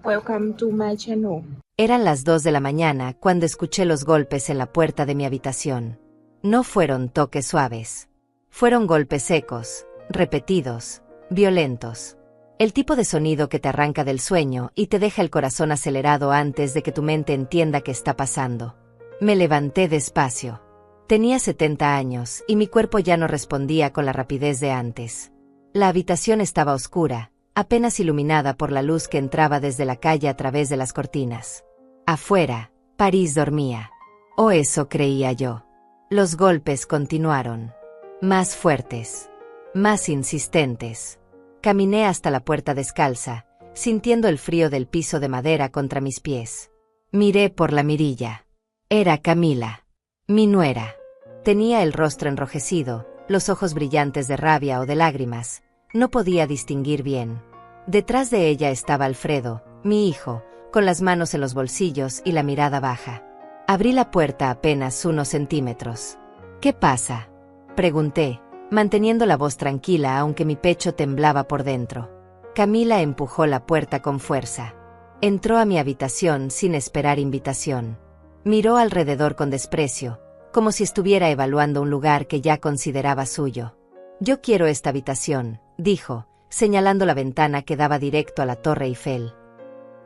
Welcome to my channel. Eran las 2 de la mañana cuando escuché los golpes en la puerta de mi habitación. No fueron toques suaves. Fueron golpes secos, repetidos, violentos. El tipo de sonido que te arranca del sueño y te deja el corazón acelerado antes de que tu mente entienda qué está pasando. Me levanté despacio. Tenía 70 años y mi cuerpo ya no respondía con la rapidez de antes. La habitación estaba oscura, apenas iluminada por la luz que entraba desde la calle a través de las cortinas. Afuera, París dormía. O eso creía yo. Los golpes continuaron. Más fuertes. Más insistentes. Caminé hasta la puerta descalza, sintiendo el frío del piso de madera contra mis pies. Miré por la mirilla. Era Camila. Mi nuera. Tenía el rostro enrojecido, los ojos brillantes de rabia o de lágrimas. No podía distinguir bien. Detrás de ella estaba Alfredo, mi hijo, con las manos en los bolsillos y la mirada baja. Abrí la puerta apenas unos centímetros. ¿Qué pasa?, pregunté, manteniendo la voz tranquila aunque mi pecho temblaba por dentro. Camila empujó la puerta con fuerza. Entró a mi habitación sin esperar invitación. Miró alrededor con desprecio, como si estuviera evaluando un lugar que ya consideraba suyo. «Yo quiero esta habitación», dijo, señalando la ventana que daba directo a la Torre Eiffel.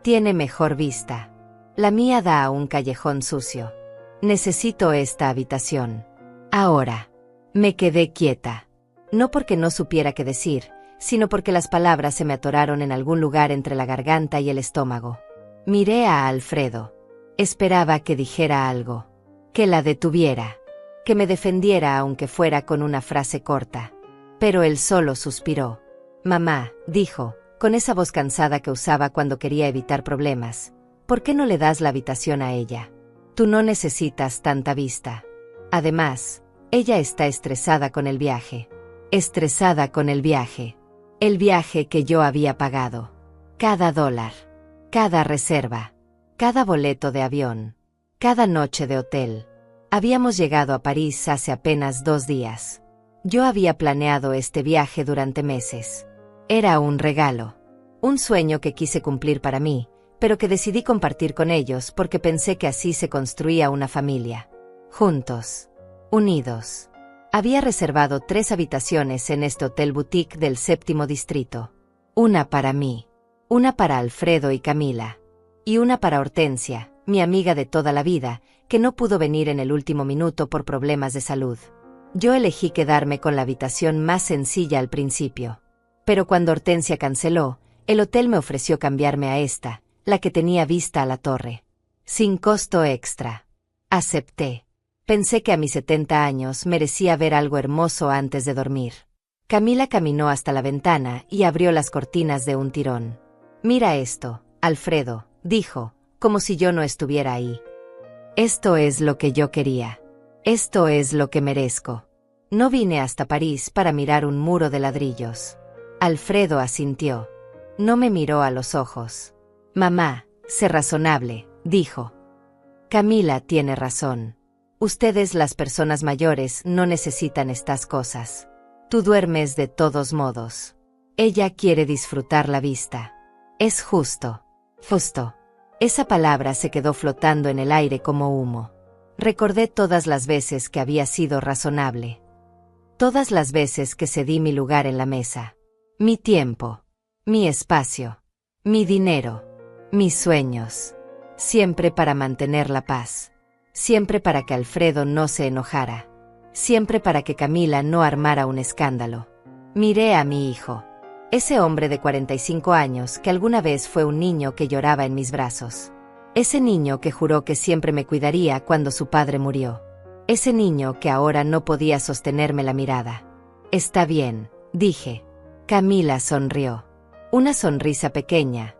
«Tiene mejor vista. La mía da a un callejón sucio. Necesito esta habitación. Ahora». Me quedé quieta. No porque no supiera qué decir, sino porque las palabras se me atoraron en algún lugar entre la garganta y el estómago. Miré a Alfredo. Esperaba que dijera algo. Que la detuviera. Que me defendiera aunque fuera con una frase corta. Pero él solo suspiró. «Mamá», dijo, con esa voz cansada que usaba cuando quería evitar problemas, «¿por qué no le das la habitación a ella? Tú no necesitas tanta vista. Además, ella está estresada con el viaje. Estresada con el viaje. El viaje que yo había pagado. Cada dólar. Cada reserva. Cada boleto de avión. Cada noche de hotel. Habíamos llegado a París hace apenas 2 días. Yo había planeado este viaje durante meses. Era un regalo. Un sueño que quise cumplir para mí, pero que decidí compartir con ellos porque pensé que así se construía una familia. Juntos. Unidos. Había reservado 3 habitaciones en este hotel boutique del 7º distrito. Una para mí. Una para Alfredo y Camila. Y una para Hortensia, mi amiga de toda la vida, que no pudo venir en el último minuto por problemas de salud. Yo elegí quedarme con la habitación más sencilla al principio. Pero cuando Hortensia canceló, el hotel me ofreció cambiarme a esta, la que tenía vista a la torre. Sin costo extra. Acepté. Pensé que a mis 70 años merecía ver algo hermoso antes de dormir. Camila caminó hasta la ventana y abrió las cortinas de un tirón. «Mira esto, Alfredo», dijo, como si yo no estuviera ahí. «Esto es lo que yo quería. Esto es lo que merezco. No vine hasta París para mirar un muro de ladrillos». Alfredo asintió. No me miró a los ojos. «Mamá, sé razonable», dijo. «Camila tiene razón. Ustedes, las personas mayores, no necesitan estas cosas. Tú duermes de todos modos. Ella quiere disfrutar la vista. Es justo». Justo. Esa palabra se quedó flotando en el aire como humo. Recordé todas las veces que había sido razonable. Todas las veces que cedí mi lugar en la mesa. Mi tiempo. Mi espacio. Mi dinero. Mis sueños. Siempre para mantener la paz. Siempre para que Alfredo no se enojara. Siempre para que Camila no armara un escándalo. Miré a mi hijo. Ese hombre de 45 años que alguna vez fue un niño que lloraba en mis brazos. Ese niño que juró que siempre me cuidaría cuando su padre murió. Ese niño que ahora no podía sostenerme la mirada. «Está bien», dije. Camila sonrió. Una sonrisa pequeña.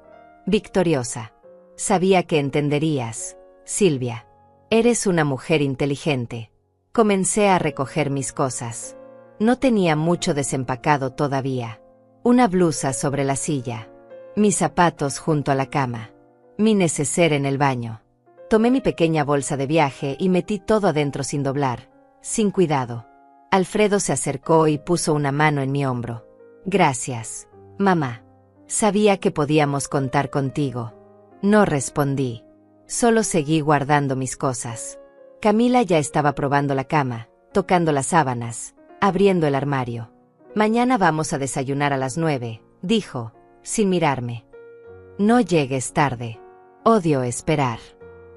Victoriosa. «Sabía que entenderías, Silvia. Eres una mujer inteligente». Comencé a recoger mis cosas. No tenía mucho desempacado todavía. Una blusa sobre la silla. Mis zapatos junto a la cama. Mi neceser en el baño. Tomé mi pequeña bolsa de viaje y metí todo adentro sin doblar, sin cuidado. Alfredo se acercó y puso una mano en mi hombro. «Gracias, mamá. Sabía que podíamos contar contigo». No respondí. Solo seguí guardando mis cosas. Camila ya estaba probando la cama, tocando las sábanas, abriendo el armario. Mañana vamos a desayunar a las 9, dijo, sin mirarme. No llegues tarde. Odio esperar.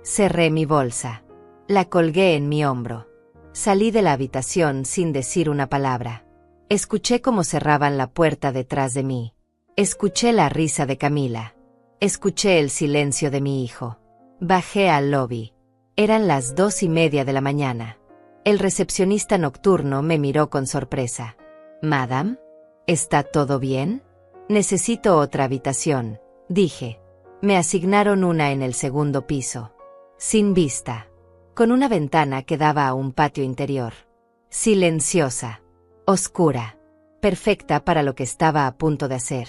Cerré mi bolsa. La colgué en mi hombro. Salí de la habitación sin decir una palabra. Escuché cómo cerraban la puerta detrás de mí. Escuché la risa de Camila. Escuché el silencio de mi hijo. Bajé al lobby. Eran las 2:30 de la mañana. El recepcionista nocturno me miró con sorpresa. «Madame, ¿está todo bien? Necesito otra habitación», dije. Me asignaron una en el segundo piso. Sin vista. Con una ventana que daba a un patio interior. Silenciosa. Oscura. Perfecta para lo que estaba a punto de hacer.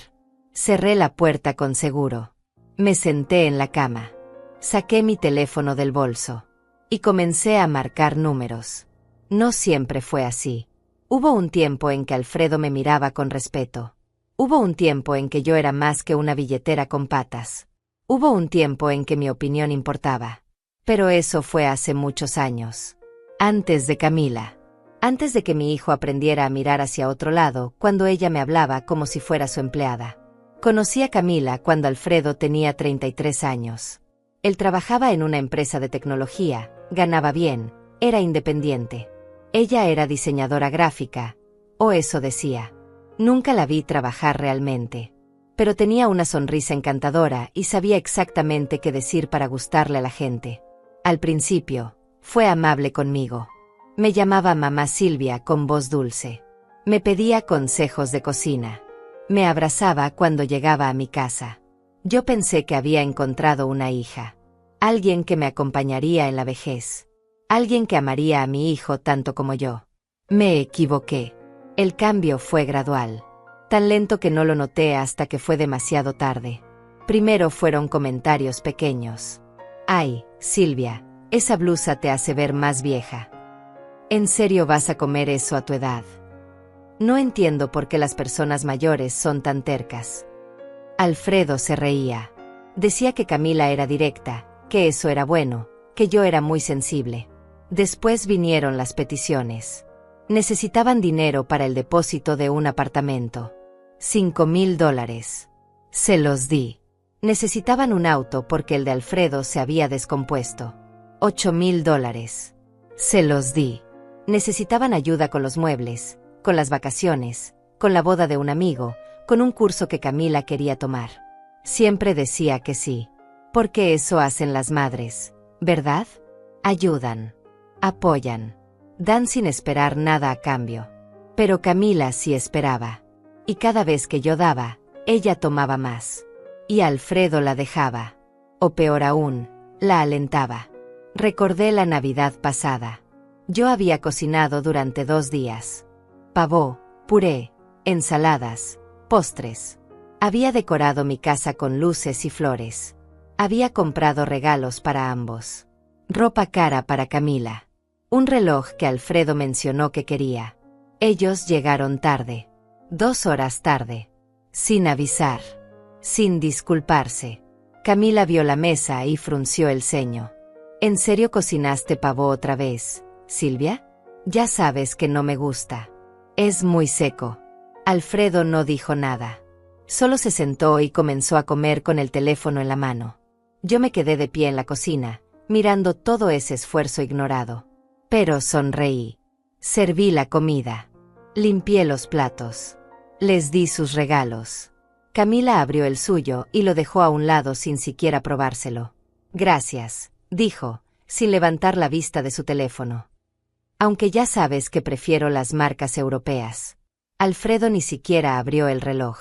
Cerré la puerta con seguro. Me senté en la cama. Saqué mi teléfono del bolso. Y comencé a marcar números. No siempre fue así. Hubo un tiempo en que Alfredo me miraba con respeto. Hubo un tiempo en que yo era más que una billetera con patas. Hubo un tiempo en que mi opinión importaba. Pero eso fue hace muchos años. Antes de Camila. Antes de que mi hijo aprendiera a mirar hacia otro lado cuando ella me hablaba como si fuera su empleada. Conocí a Camila cuando Alfredo tenía 33 años. Él trabajaba en una empresa de tecnología, ganaba bien, era independiente. Ella era diseñadora gráfica, o eso decía. Nunca la vi trabajar realmente. Pero tenía una sonrisa encantadora y sabía exactamente qué decir para gustarle a la gente. Al principio, fue amable conmigo. Me llamaba mamá Silvia con voz dulce. Me pedía consejos de cocina. Me abrazaba cuando llegaba a mi casa. Yo pensé que había encontrado una hija. Alguien que me acompañaría en la vejez. Alguien que amaría a mi hijo tanto como yo. Me equivoqué. El cambio fue gradual. Tan lento que no lo noté hasta que fue demasiado tarde. Primero fueron comentarios pequeños. «Ay, Silvia, esa blusa te hace ver más vieja. ¿En serio vas a comer eso a tu edad? No entiendo por qué las personas mayores son tan tercas». Alfredo se reía. Decía que Camila era directa, que eso era bueno, que yo era muy sensible. Después vinieron las peticiones. Necesitaban dinero para el depósito de un apartamento. $5,000. Se los di. Necesitaban un auto porque el de Alfredo se había descompuesto. $8,000. Se los di. Necesitaban ayuda con los muebles, con las vacaciones, con la boda de un amigo, con un curso que Camila quería tomar. Siempre decía que sí. Porque eso hacen las madres, ¿verdad? Ayudan. Apoyan. Dan sin esperar nada a cambio. Pero Camila sí esperaba. Y cada vez que yo daba, ella tomaba más. Y Alfredo la dejaba. O peor aún, la alentaba. Recordé la Navidad pasada. Yo había cocinado durante 2 días. Pavó, puré, ensaladas, postres. Había decorado mi casa con luces y flores. Había comprado regalos para ambos. Ropa cara para Camila. Un reloj que Alfredo mencionó que quería. Ellos llegaron tarde. 2 horas tarde. Sin avisar. Sin disculparse. Camila vio la mesa y frunció el ceño. ¿En serio cocinaste pavó otra vez, Silvia? Ya sabes que no me gusta. Es muy seco. Alfredo no dijo nada. Solo se sentó y comenzó a comer con el teléfono en la mano. Yo me quedé de pie en la cocina, mirando todo ese esfuerzo ignorado. Pero sonreí. Serví la comida. Limpié los platos. Les di sus regalos. Camila abrió el suyo y lo dejó a un lado sin siquiera probárselo. «Gracias», dijo, sin levantar la vista de su teléfono. «Aunque ya sabes que prefiero las marcas europeas». Alfredo ni siquiera abrió el reloj.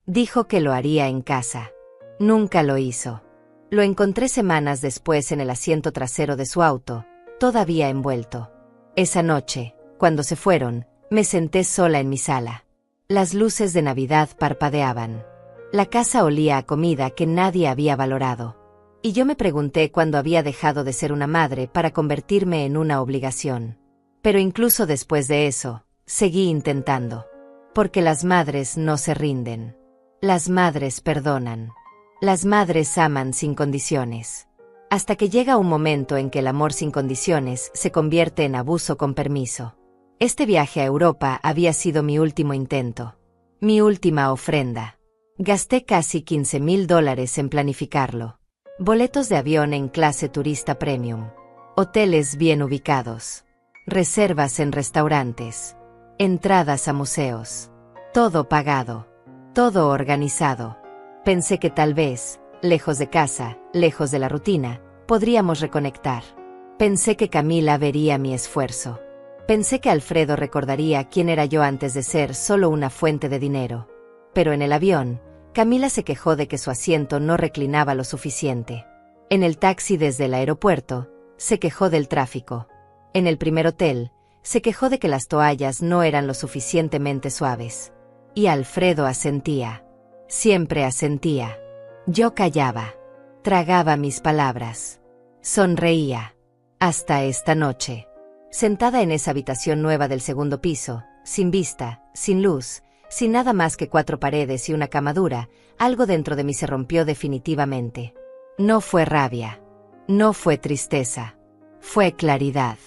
Dijo que lo haría en casa. Nunca lo hizo. Lo encontré semanas después en el asiento trasero de su auto, todavía envuelto. Esa noche, cuando se fueron, me senté sola en mi sala. Las luces de Navidad parpadeaban. La casa olía a comida que nadie había valorado. Y yo me pregunté cuándo había dejado de ser una madre para convertirme en una obligación. Pero incluso después de eso, seguí intentando. Porque las madres no se rinden. Las madres perdonan. Las madres aman sin condiciones. Hasta que llega un momento en que el amor sin condiciones se convierte en abuso con permiso. Este viaje a Europa había sido mi último intento. Mi última ofrenda. Gasté casi $15,000 en planificarlo. Boletos de avión en clase turista premium. Hoteles bien ubicados. Reservas en restaurantes. Entradas a museos. Todo pagado. Todo organizado. Pensé que tal vez, lejos de casa, lejos de la rutina, podríamos reconectar. Pensé que Camila vería mi esfuerzo. Pensé que Alfredo recordaría quién era yo antes de ser solo una fuente de dinero. Pero en el avión, Camila se quejó de que su asiento no reclinaba lo suficiente. En el taxi desde el aeropuerto, se quejó del tráfico. En el primer hotel, se quejó de que las toallas no eran lo suficientemente suaves. Y Alfredo asentía. Siempre asentía. Yo callaba. Tragaba mis palabras. Sonreía. Hasta esta noche. Sentada en esa habitación nueva del segundo piso, sin vista, sin luz, sin nada más que 4 paredes y una cama dura, algo dentro de mí se rompió definitivamente. No fue rabia. No fue tristeza. Fue claridad.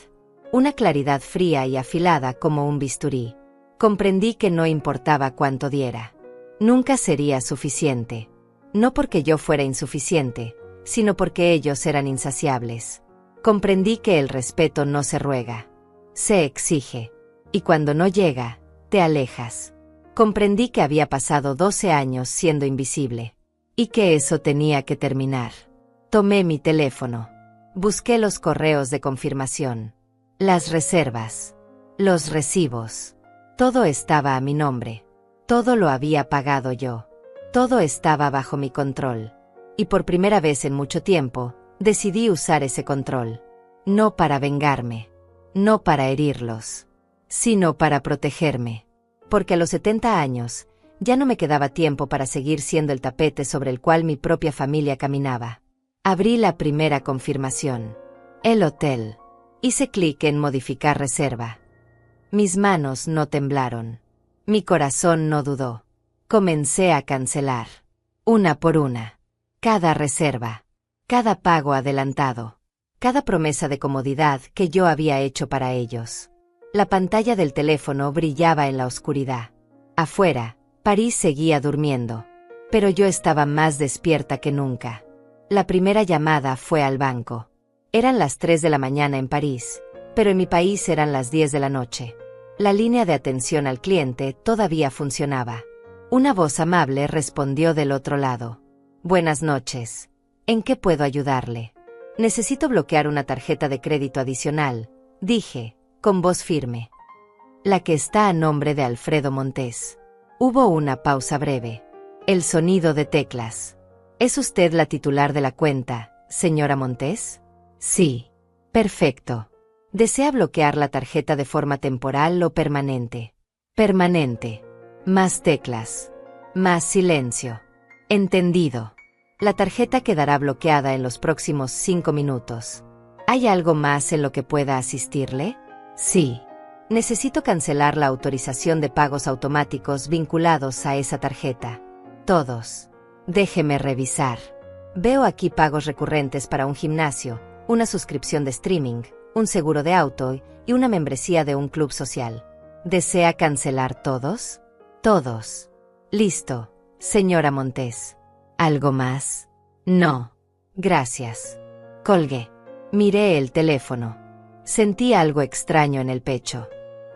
Una claridad fría y afilada como un bisturí. Comprendí que no importaba cuánto diera. Nunca sería suficiente. No porque yo fuera insuficiente, sino porque ellos eran insaciables. Comprendí que el respeto no se ruega. Se exige. Y cuando no llega, te alejas. Comprendí que había pasado 12 años siendo invisible. Y que eso tenía que terminar. Tomé mi teléfono. Busqué los correos de confirmación. Las reservas. Los recibos. Todo estaba a mi nombre. Todo lo había pagado yo. Todo estaba bajo mi control. Y por primera vez en mucho tiempo, decidí usar ese control. No para vengarme. No para herirlos. Sino para protegerme. Porque a los 70 años, ya no me quedaba tiempo para seguir siendo el tapete sobre el cual mi propia familia caminaba. Abrí la primera confirmación. El hotel. Hice clic en modificar reserva. Mis manos no temblaron. Mi corazón no dudó. Comencé a cancelar. Una por una. Cada reserva. Cada pago adelantado. Cada promesa de comodidad que yo había hecho para ellos. La pantalla del teléfono brillaba en la oscuridad. Afuera, París seguía durmiendo. Pero yo estaba más despierta que nunca. La primera llamada fue al banco. Eran las 3 de la mañana en París, pero en mi país eran las 10 de la noche. La línea de atención al cliente todavía funcionaba. Una voz amable respondió del otro lado. Buenas noches. ¿En qué puedo ayudarle? Necesito bloquear una tarjeta de crédito adicional, dije, con voz firme. La que está a nombre de Alfredo Montés. Hubo una pausa breve. El sonido de teclas. ¿Es usted la titular de la cuenta, señora Montés? Sí. Perfecto. ¿Desea bloquear la tarjeta de forma temporal o permanente? Permanente. Más teclas. Más silencio. Entendido. La tarjeta quedará bloqueada en los próximos 5 minutos. ¿Hay algo más en lo que pueda asistirle? Sí. Necesito cancelar la autorización de pagos automáticos vinculados a esa tarjeta. Todos. Déjeme revisar. Veo aquí pagos recurrentes para un gimnasio, una suscripción de streaming, un seguro de auto y una membresía de un club social. ¿Desea cancelar todos? Todos. Listo, señora Montés. ¿Algo más? No. Gracias. Colgué. Miré el teléfono. Sentí algo extraño en el pecho.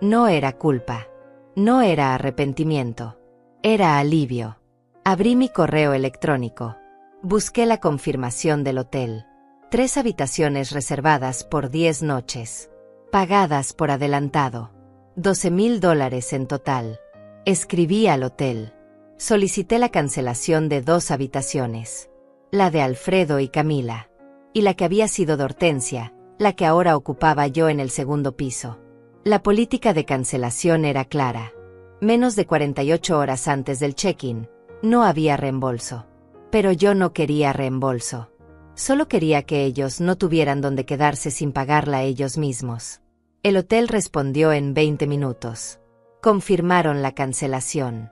No era culpa. No era arrepentimiento. Era alivio. Abrí mi correo electrónico. Busqué la confirmación del hotel. 3 habitaciones reservadas por 10 noches. Pagadas por adelantado. $12,000 en total. Escribí al hotel. Solicité la cancelación de 2 habitaciones. La de Alfredo y Camila. Y la que había sido de Hortensia, la que ahora ocupaba yo en el segundo piso. La política de cancelación era clara. Menos de 48 horas antes del check-in, no había reembolso. Pero yo no quería reembolso. Solo quería que ellos no tuvieran donde quedarse sin pagarla ellos mismos. El hotel respondió en 20 minutos. Confirmaron la cancelación.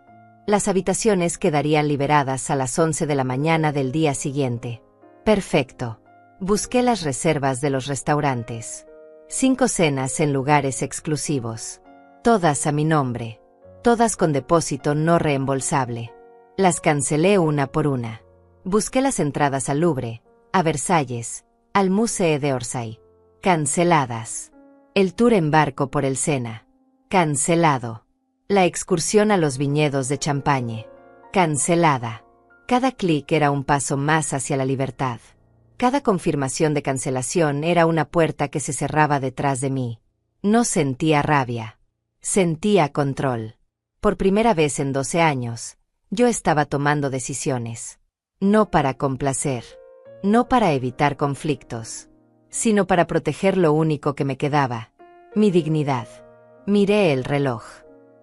Las habitaciones quedarían liberadas a las 11 de la mañana del día siguiente. Perfecto. Busqué las reservas de los restaurantes. 5 cenas en lugares exclusivos. Todas a mi nombre. Todas con depósito no reembolsable. Las cancelé una por una. Busqué las entradas al Louvre, a Versalles, al Musée d'Orsay. Canceladas. El tour en barco por el Sena. Cancelado. La excursión a los viñedos de Champagne. Cancelada. Cada clic era un paso más hacia la libertad. Cada confirmación de cancelación era una puerta que se cerraba detrás de mí. No sentía rabia. Sentía control. Por primera vez en 12 años, yo estaba tomando decisiones. No para complacer. No para evitar conflictos. Sino para proteger lo único que me quedaba. Mi dignidad. Miré el reloj.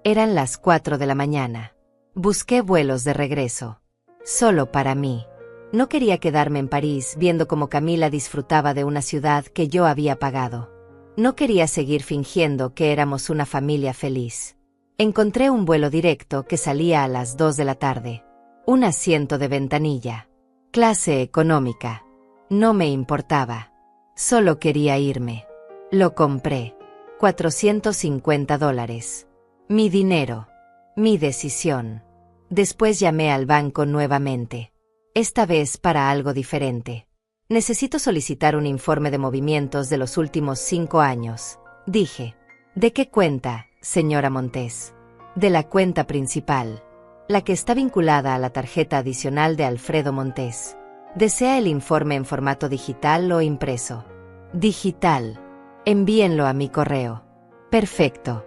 Eran las 4 de la mañana. Busqué vuelos de regreso. Solo para mí. No quería quedarme en París viendo cómo Camila disfrutaba de una ciudad que yo había pagado. No quería seguir fingiendo que éramos una familia feliz. Encontré un vuelo directo que salía a las 2 de la tarde. Un asiento de ventanilla. Clase económica. No me importaba. Solo quería irme. Lo compré. $450. Mi dinero. Mi decisión. Después llamé al banco nuevamente. Esta vez para algo diferente. Necesito solicitar un informe de movimientos de los últimos 5 años, dije. ¿De qué cuenta, señora Montes? De la cuenta principal. La que está vinculada a la tarjeta adicional de Alfredo Montes. ¿Desea el informe en formato digital o impreso? Digital. Envíenlo a mi correo. Perfecto.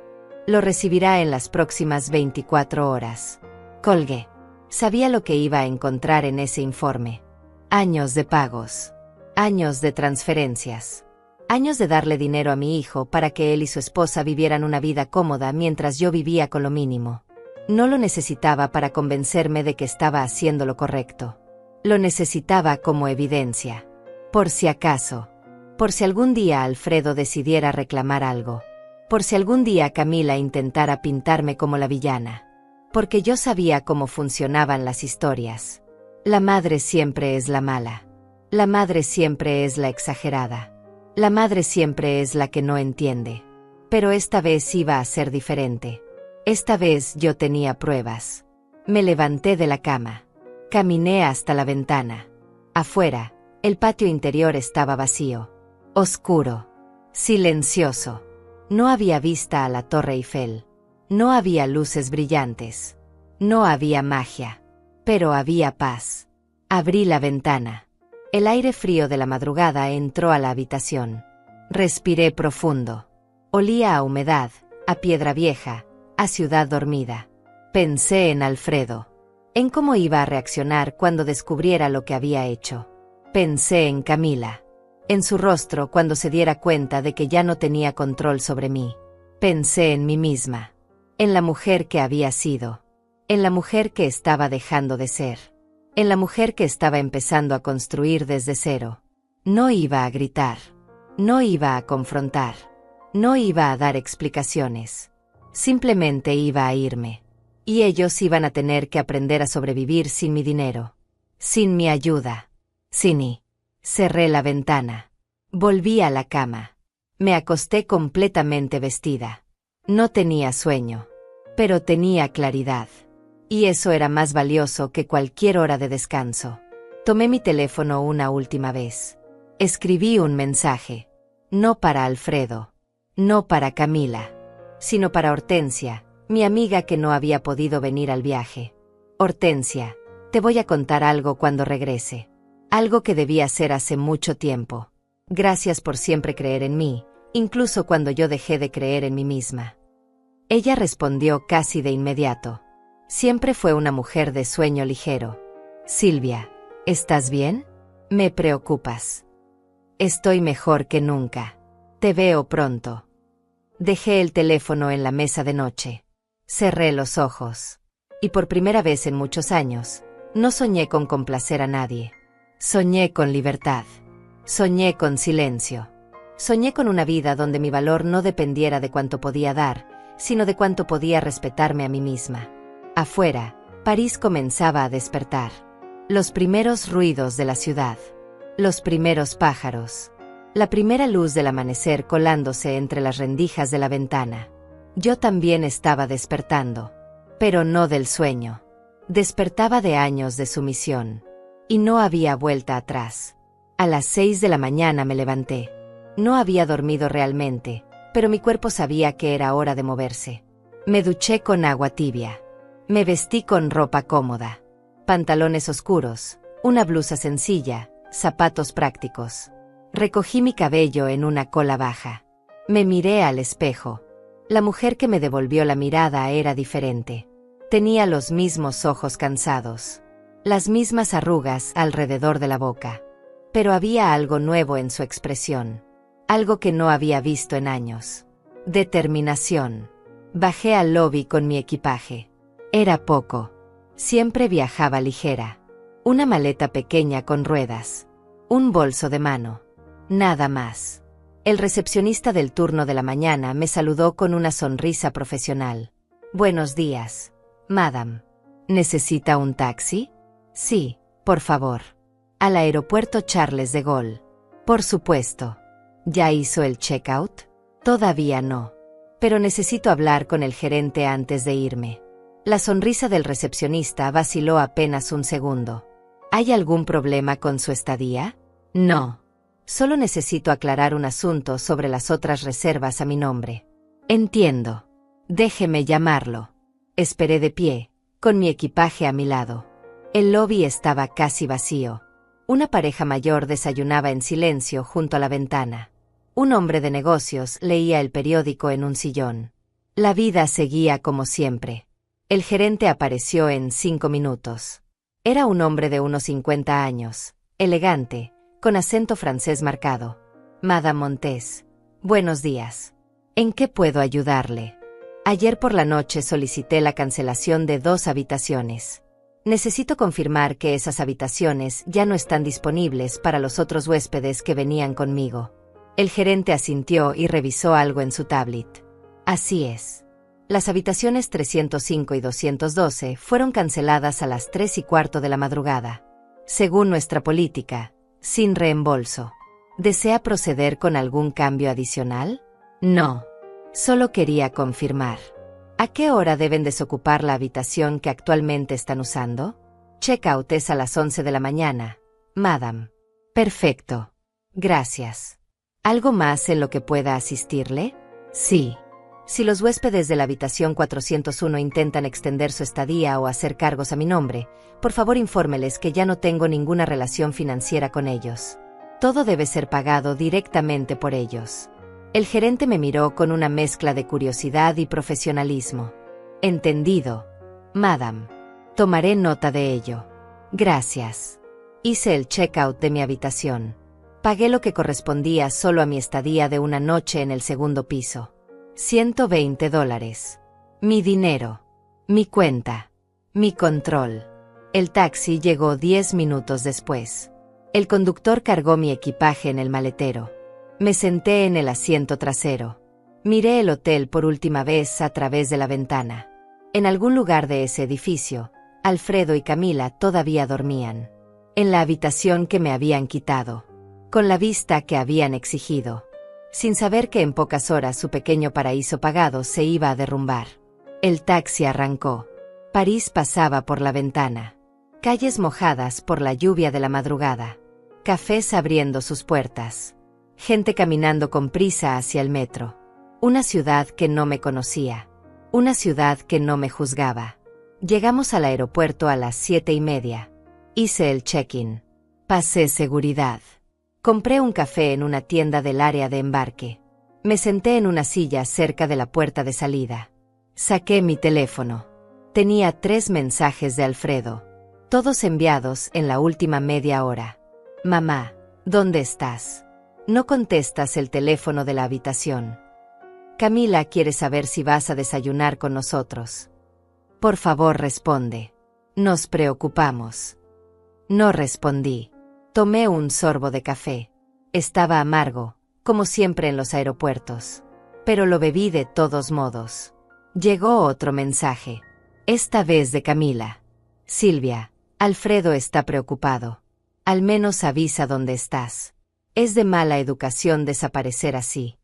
Lo recibirá en las próximas 24 horas. Colgué. Sabía lo que iba a encontrar en ese informe. Años de pagos. Años de transferencias. Años de darle dinero a mi hijo para que él y su esposa vivieran una vida cómoda mientras yo vivía con lo mínimo. No lo necesitaba para convencerme de que estaba haciendo lo correcto. Lo necesitaba como evidencia. Por si acaso. Por si algún día Alfredo decidiera reclamar algo. Por si algún día Camila intentara pintarme como la villana. Porque yo sabía cómo funcionaban las historias. La madre siempre es la mala. La madre siempre es la exagerada. La madre siempre es la que no entiende. Pero esta vez iba a ser diferente. Esta vez yo tenía pruebas. Me levanté de la cama. Caminé hasta la ventana. Afuera, el patio interior estaba vacío. Oscuro. Silencioso. No había vista a la Torre Eiffel. No había luces brillantes. No había magia. Pero había paz. Abrí la ventana. El aire frío de la madrugada entró a la habitación. Respiré profundo. Olía a humedad, a piedra vieja, a ciudad dormida. Pensé en Alfredo. En cómo iba a reaccionar cuando descubriera lo que había hecho. Pensé en Camila. En su rostro cuando se diera cuenta de que ya no tenía control sobre mí. Pensé en mí misma. En la mujer que había sido. En la mujer que estaba dejando de ser. En la mujer que estaba empezando a construir desde cero. No iba a gritar. No iba a confrontar. No iba a dar explicaciones. Simplemente iba a irme. Y ellos iban a tener que aprender a sobrevivir sin mi dinero. Sin mi ayuda. Sin mí. Cerré la ventana. Volví a la cama. Me acosté completamente vestida. No tenía sueño. Pero tenía claridad. Y eso era más valioso que cualquier hora de descanso. Tomé mi teléfono una última vez. Escribí un mensaje. No para Alfredo. No para Camila. Sino para Hortensia, mi amiga que no había podido venir al viaje. Hortensia, te voy a contar algo cuando regrese. Algo que debí hacer hace mucho tiempo. Gracias por siempre creer en mí, incluso cuando yo dejé de creer en mí misma. Ella respondió casi de inmediato. Siempre fue una mujer de sueño ligero. Silvia, ¿estás bien? Me preocupas. Estoy mejor que nunca. Te veo pronto. Dejé el teléfono en la mesa de noche. Cerré los ojos. Y por primera vez en muchos años, no soñé con complacer a nadie. Soñé con libertad. Soñé con silencio. Soñé con una vida donde mi valor no dependiera de cuánto podía dar, sino de cuánto podía respetarme a mí misma. Afuera, París comenzaba a despertar. Los primeros ruidos de la ciudad. Los primeros pájaros. La primera luz del amanecer colándose entre las rendijas de la ventana. Yo también estaba despertando. Pero no del sueño. Despertaba de años de sumisión. Y no había vuelta atrás. A las 6 de la mañana me levanté. No había dormido realmente, pero mi cuerpo sabía que era hora de moverse. Me duché con agua tibia. Me vestí con ropa cómoda. Pantalones oscuros, una blusa sencilla, zapatos prácticos. Recogí mi cabello en una cola baja. Me miré al espejo. La mujer que me devolvió la mirada era diferente. Tenía los mismos ojos cansados. Las mismas arrugas alrededor de la boca. Pero había algo nuevo en su expresión. Algo que no había visto en años. Determinación. Bajé al lobby con mi equipaje. Era poco. Siempre viajaba ligera. Una maleta pequeña con ruedas. Un bolso de mano. Nada más. El recepcionista del turno de la mañana me saludó con una sonrisa profesional. Buenos días, madame. ¿Necesita un taxi? Sí, por favor. Al aeropuerto Charles de Gaulle. Por supuesto. ¿Ya hizo el checkout? Todavía no. Pero necesito hablar con el gerente antes de irme. La sonrisa del recepcionista vaciló apenas un segundo. ¿Hay algún problema con su estadía? No. Solo necesito aclarar un asunto sobre las otras reservas a mi nombre. Entiendo. Déjeme llamarlo. Esperé de pie, con mi equipaje a mi lado. El lobby estaba casi vacío. Una pareja mayor desayunaba en silencio junto a la ventana. Un hombre de negocios leía el periódico en un sillón. La vida seguía como siempre. El gerente apareció en 5 minutos. Era un hombre de unos 50 años, elegante, con acento francés marcado. Madame Montes. Buenos días. ¿En qué puedo ayudarle? Ayer por la noche solicité la cancelación de 2 habitaciones. Necesito confirmar que esas habitaciones ya no están disponibles para los otros huéspedes que venían conmigo. El gerente asintió y revisó algo en su tablet. Así es. Las habitaciones 305 y 212 fueron canceladas a las 3:15 de la madrugada. Según nuestra política, sin reembolso. ¿Desea proceder con algún cambio adicional? No. Solo quería confirmar. ¿A qué hora deben desocupar la habitación que actualmente están usando? Checkout es a las 11 de la mañana, madame. Perfecto. Gracias. ¿Algo más en lo que pueda asistirle? Sí. Si los huéspedes de la habitación 401 intentan extender su estadía o hacer cargos a mi nombre, por favor infórmeles que ya no tengo ninguna relación financiera con ellos. Todo debe ser pagado directamente por ellos. El gerente me miró con una mezcla de curiosidad y profesionalismo. Entendido, madame. Tomaré nota de ello. Gracias. Hice el checkout de mi habitación. Pagué lo que correspondía solo a mi estadía de una noche en el segundo piso. $120. Mi dinero. Mi cuenta. Mi control. El taxi llegó 10 minutos después. El conductor cargó mi equipaje en el maletero. Me senté en el asiento trasero. Miré el hotel por última vez a través de la ventana. En algún lugar de ese edificio, Alfredo y Camila todavía dormían. En la habitación que me habían quitado. Con la vista que habían exigido. Sin saber que en pocas horas su pequeño paraíso pagado se iba a derrumbar. El taxi arrancó. París pasaba por la ventana. Calles mojadas por la lluvia de la madrugada. Cafés abriendo sus puertas. Gente caminando con prisa hacia el metro. Una ciudad que no me conocía. Una ciudad que no me juzgaba. Llegamos al aeropuerto a las 7:30. Hice el check-in. Pasé seguridad. Compré un café en una tienda del área de embarque. Me senté en una silla cerca de la puerta de salida. Saqué mi teléfono. Tenía 3 mensajes de Alfredo. Todos enviados en la última media hora. Mamá, ¿dónde estás? No contestas el teléfono de la habitación. Camila quiere saber si vas a desayunar con nosotros. Por favor, responde. Nos preocupamos. No respondí. Tomé un sorbo de café. Estaba amargo, como siempre en los aeropuertos. Pero lo bebí de todos modos. Llegó otro mensaje. Esta vez de Camila. Silvia, Alfredo está preocupado. Al menos avisa dónde estás. Es de mala educación desaparecer así.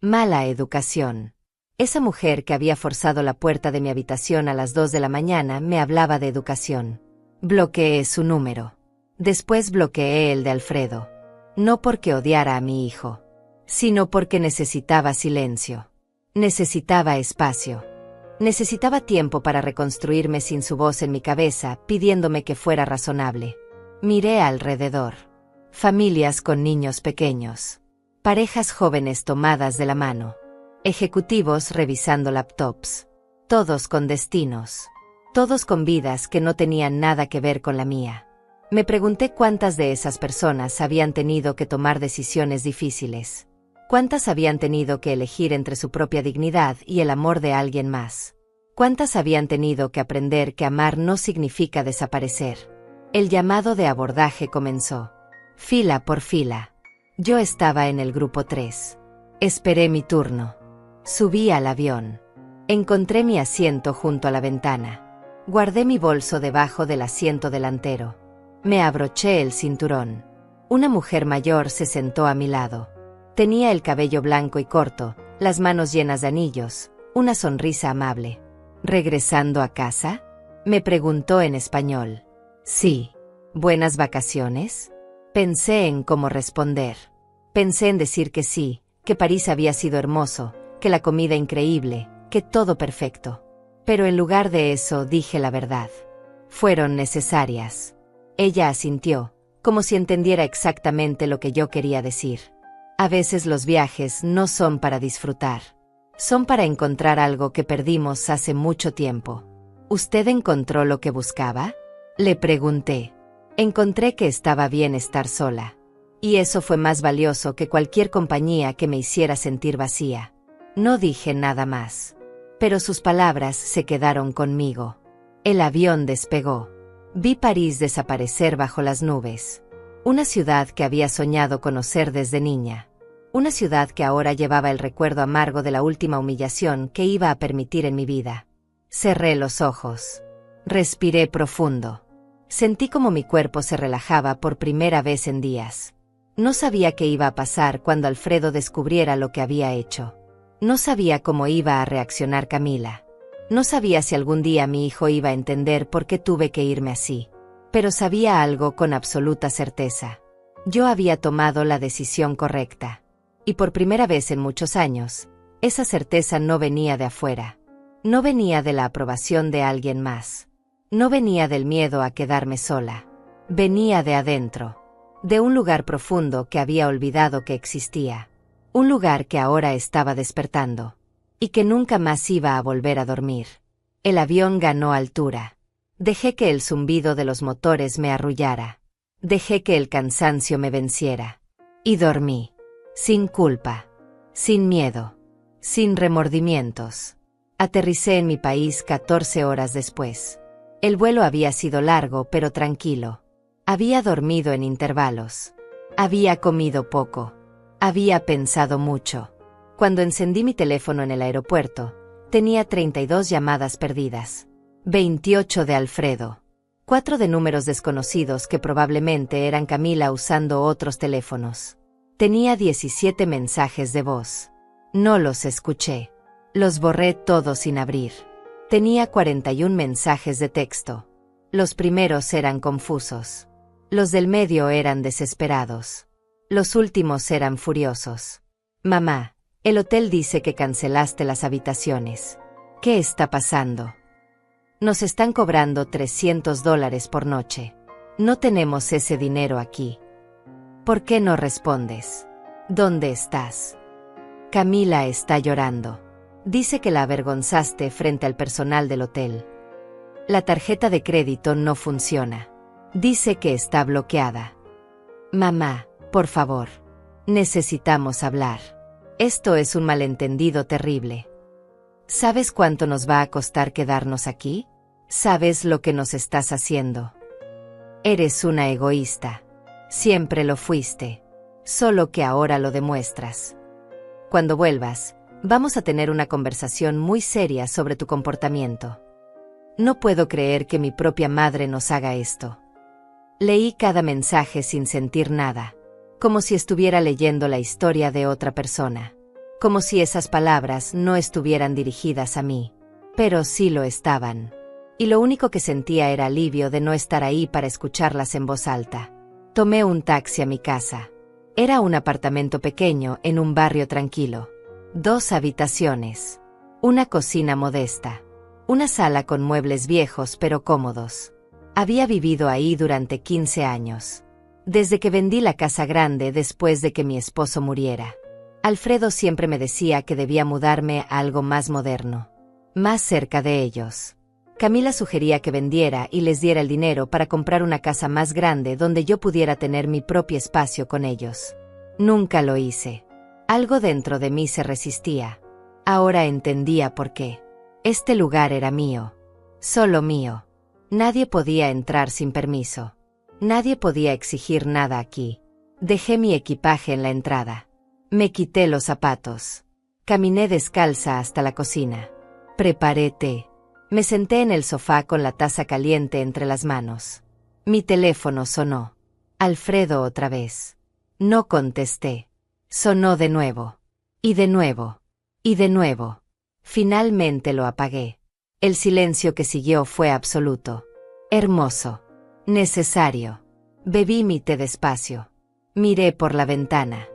Mala educación. Esa mujer que había forzado la puerta de mi habitación a las 2 de la mañana me hablaba de educación. Bloqueé su número. Después bloqueé el de Alfredo. No porque odiara a mi hijo, sino porque necesitaba silencio. Necesitaba espacio. Necesitaba tiempo para reconstruirme sin su voz en mi cabeza, pidiéndome que fuera razonable. Miré alrededor. Familias con niños pequeños. Parejas jóvenes tomadas de la mano. Ejecutivos revisando laptops. Todos con destinos. Todos con vidas que no tenían nada que ver con la mía. Me pregunté cuántas de esas personas habían tenido que tomar decisiones difíciles. ¿Cuántas habían tenido que elegir entre su propia dignidad y el amor de alguien más? ¿Cuántas habían tenido que aprender que amar no significa desaparecer? El llamado de abordaje comenzó. Fila por fila. Yo estaba en el grupo 3. Esperé mi turno. Subí al avión. Encontré mi asiento junto a la ventana. Guardé mi bolso debajo del asiento delantero. Me abroché el cinturón. Una mujer mayor se sentó a mi lado. Tenía el cabello blanco y corto, las manos llenas de anillos, una sonrisa amable. ¿Regresando a casa?, me preguntó en español. Sí. ¿Buenas vacaciones? Pensé en cómo responder. Pensé en decir que sí, que París había sido hermoso, que la comida increíble, que todo perfecto. Pero en lugar de eso dije la verdad. Fueron necesarias. Ella asintió, como si entendiera exactamente lo que yo quería decir. A veces los viajes no son para disfrutar. Son para encontrar algo que perdimos hace mucho tiempo. ¿Usted encontró lo que buscaba?, le pregunté. Encontré que estaba bien estar sola. Y eso fue más valioso que cualquier compañía que me hiciera sentir vacía. No dije nada más. Pero sus palabras se quedaron conmigo. El avión despegó. Vi París desaparecer bajo las nubes. Una ciudad que había soñado conocer desde niña. Una ciudad que ahora llevaba el recuerdo amargo de la última humillación que iba a permitir en mi vida. Cerré los ojos. Respiré profundo. Sentí como mi cuerpo se relajaba por primera vez en días. No sabía qué iba a pasar cuando Alfredo descubriera lo que había hecho. No sabía cómo iba a reaccionar Camila. No sabía si algún día mi hijo iba a entender por qué tuve que irme así. Pero sabía algo con absoluta certeza. Yo había tomado la decisión correcta. Y por primera vez en muchos años, esa certeza no venía de afuera. No venía de la aprobación de alguien más. No venía del miedo a quedarme sola. Venía de adentro. De un lugar profundo que había olvidado que existía. Un lugar que ahora estaba despertando. Y que nunca más iba a volver a dormir. El avión ganó altura. Dejé que el zumbido de los motores me arrullara. Dejé que el cansancio me venciera. Y dormí. Sin culpa. Sin miedo. Sin remordimientos. Aterricé en mi país 14 horas después. El vuelo había sido largo pero tranquilo. Había dormido en intervalos. Había comido poco. Había pensado mucho. Cuando encendí mi teléfono en el aeropuerto, tenía 32 llamadas perdidas. 28 de Alfredo. 4 de números desconocidos que probablemente eran Camila usando otros teléfonos. Tenía 17 mensajes de voz. No los escuché. Los borré todos sin abrir. Tenía 41 mensajes de texto. Los primeros eran confusos. Los del medio eran desesperados. Los últimos eran furiosos. Mamá, el hotel dice que cancelaste las habitaciones. ¿Qué está pasando? Nos están cobrando $300 por noche. No tenemos ese dinero aquí. ¿Por qué no respondes? ¿Dónde estás? Camila está llorando. Dice que la avergonzaste frente al personal del hotel. La tarjeta de crédito no funciona. Dice que está bloqueada. Mamá, por favor. Necesitamos hablar. Esto es un malentendido terrible. ¿Sabes cuánto nos va a costar quedarnos aquí? ¿Sabes lo que nos estás haciendo? Eres una egoísta. Siempre lo fuiste. Solo que ahora lo demuestras. Cuando vuelvas, vamos a tener una conversación muy seria sobre tu comportamiento. No puedo creer que mi propia madre nos haga esto. Leí cada mensaje sin sentir nada, como si estuviera leyendo la historia de otra persona, como si esas palabras no estuvieran dirigidas a mí, pero sí lo estaban. Y lo único que sentía era alivio de no estar ahí para escucharlas en voz alta. Tomé un taxi a mi casa. Era un apartamento pequeño en un barrio tranquilo. 2 habitaciones. Una cocina modesta. Una sala con muebles viejos pero cómodos. Había vivido ahí durante 15 años. Desde que vendí la casa grande después de que mi esposo muriera. Alfredo siempre me decía que debía mudarme a algo más moderno. Más cerca de ellos. Camila sugería que vendiera y les diera el dinero para comprar una casa más grande donde yo pudiera tener mi propio espacio con ellos. Nunca lo hice. Algo dentro de mí se resistía. Ahora entendía por qué. Este lugar era mío. Solo mío. Nadie podía entrar sin permiso. Nadie podía exigir nada aquí. Dejé mi equipaje en la entrada. Me quité los zapatos. Caminé descalza hasta la cocina. Preparé té. Me senté en el sofá con la taza caliente entre las manos. Mi teléfono sonó. Alfredo otra vez. No contesté. Sonó de nuevo. Y de nuevo. Y de nuevo. Finalmente lo apagué. El silencio que siguió fue absoluto. Hermoso. Necesario. Bebí mi té despacio. Miré por la ventana.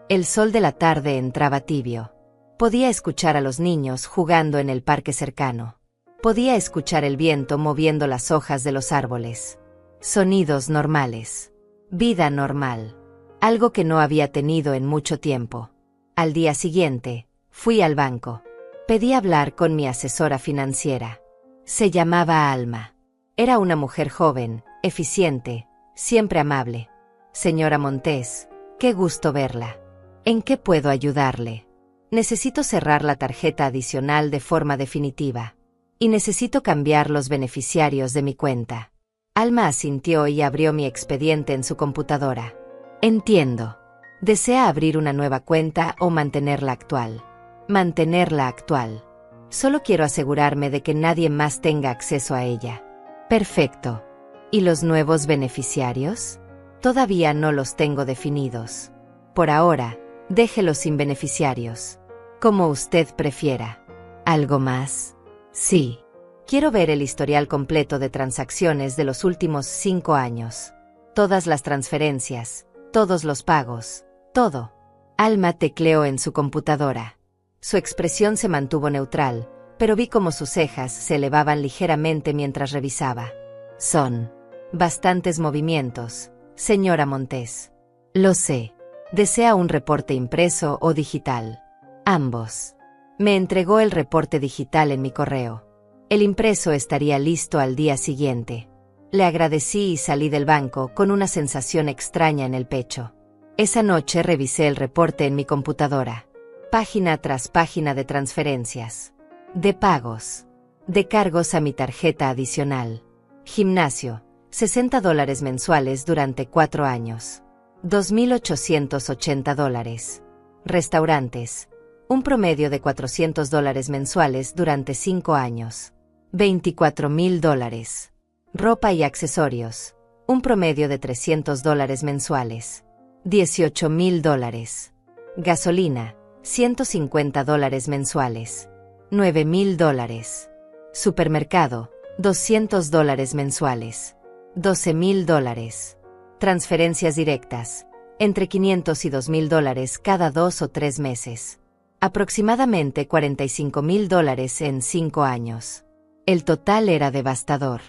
El sol de la tarde entraba tibio. Podía escuchar a los niños jugando en el parque cercano. Podía escuchar el viento moviendo las hojas de los árboles. Sonidos normales. Vida normal. Algo que no había tenido en mucho tiempo. Al día siguiente, fui al banco. Pedí hablar con mi asesora financiera. Se llamaba Alma. Era una mujer joven, eficiente, siempre amable. Señora Montes, qué gusto verla. ¿En qué puedo ayudarle? Necesito cerrar la tarjeta adicional de forma definitiva. Y necesito cambiar los beneficiarios de mi cuenta. Alma asintió y abrió mi expediente en su computadora. Entiendo. ¿Desea abrir una nueva cuenta o mantenerla actual? Mantenerla actual. Solo quiero asegurarme de que nadie más tenga acceso a ella. Perfecto. ¿Y los nuevos beneficiarios? Todavía no los tengo definidos. Por ahora, déjelos sin beneficiarios. Como usted prefiera. ¿Algo más? Sí. Quiero ver el historial completo de transacciones de los últimos 5 años. Todas las transferencias, todos los pagos, todo. Alma tecleó en su computadora. Su expresión se mantuvo neutral, pero vi cómo sus cejas se elevaban ligeramente mientras revisaba. Son bastantes movimientos, señora Montes. Lo sé. ¿Desea un reporte impreso o digital? Ambos. Me entregó el reporte digital en mi correo. El impreso estaría listo al día siguiente. Le agradecí y salí del banco con una sensación extraña en el pecho. Esa noche revisé el reporte en mi computadora. Página tras página de transferencias. De pagos. De cargos a mi tarjeta adicional. Gimnasio. $60 mensuales durante 4 años. $2,880. Restaurantes. Un promedio de $400 mensuales durante 5 años. $24,000. Ropa y accesorios. Un promedio de $300 mensuales. $18,000. Gasolina. $150 mensuales. $9,000. Supermercado. $200 mensuales. $12,000. Transferencias directas. Entre $500 y $2,000 cada 2 o 3 meses. Aproximadamente $45,000 en 5 años. El total era devastador.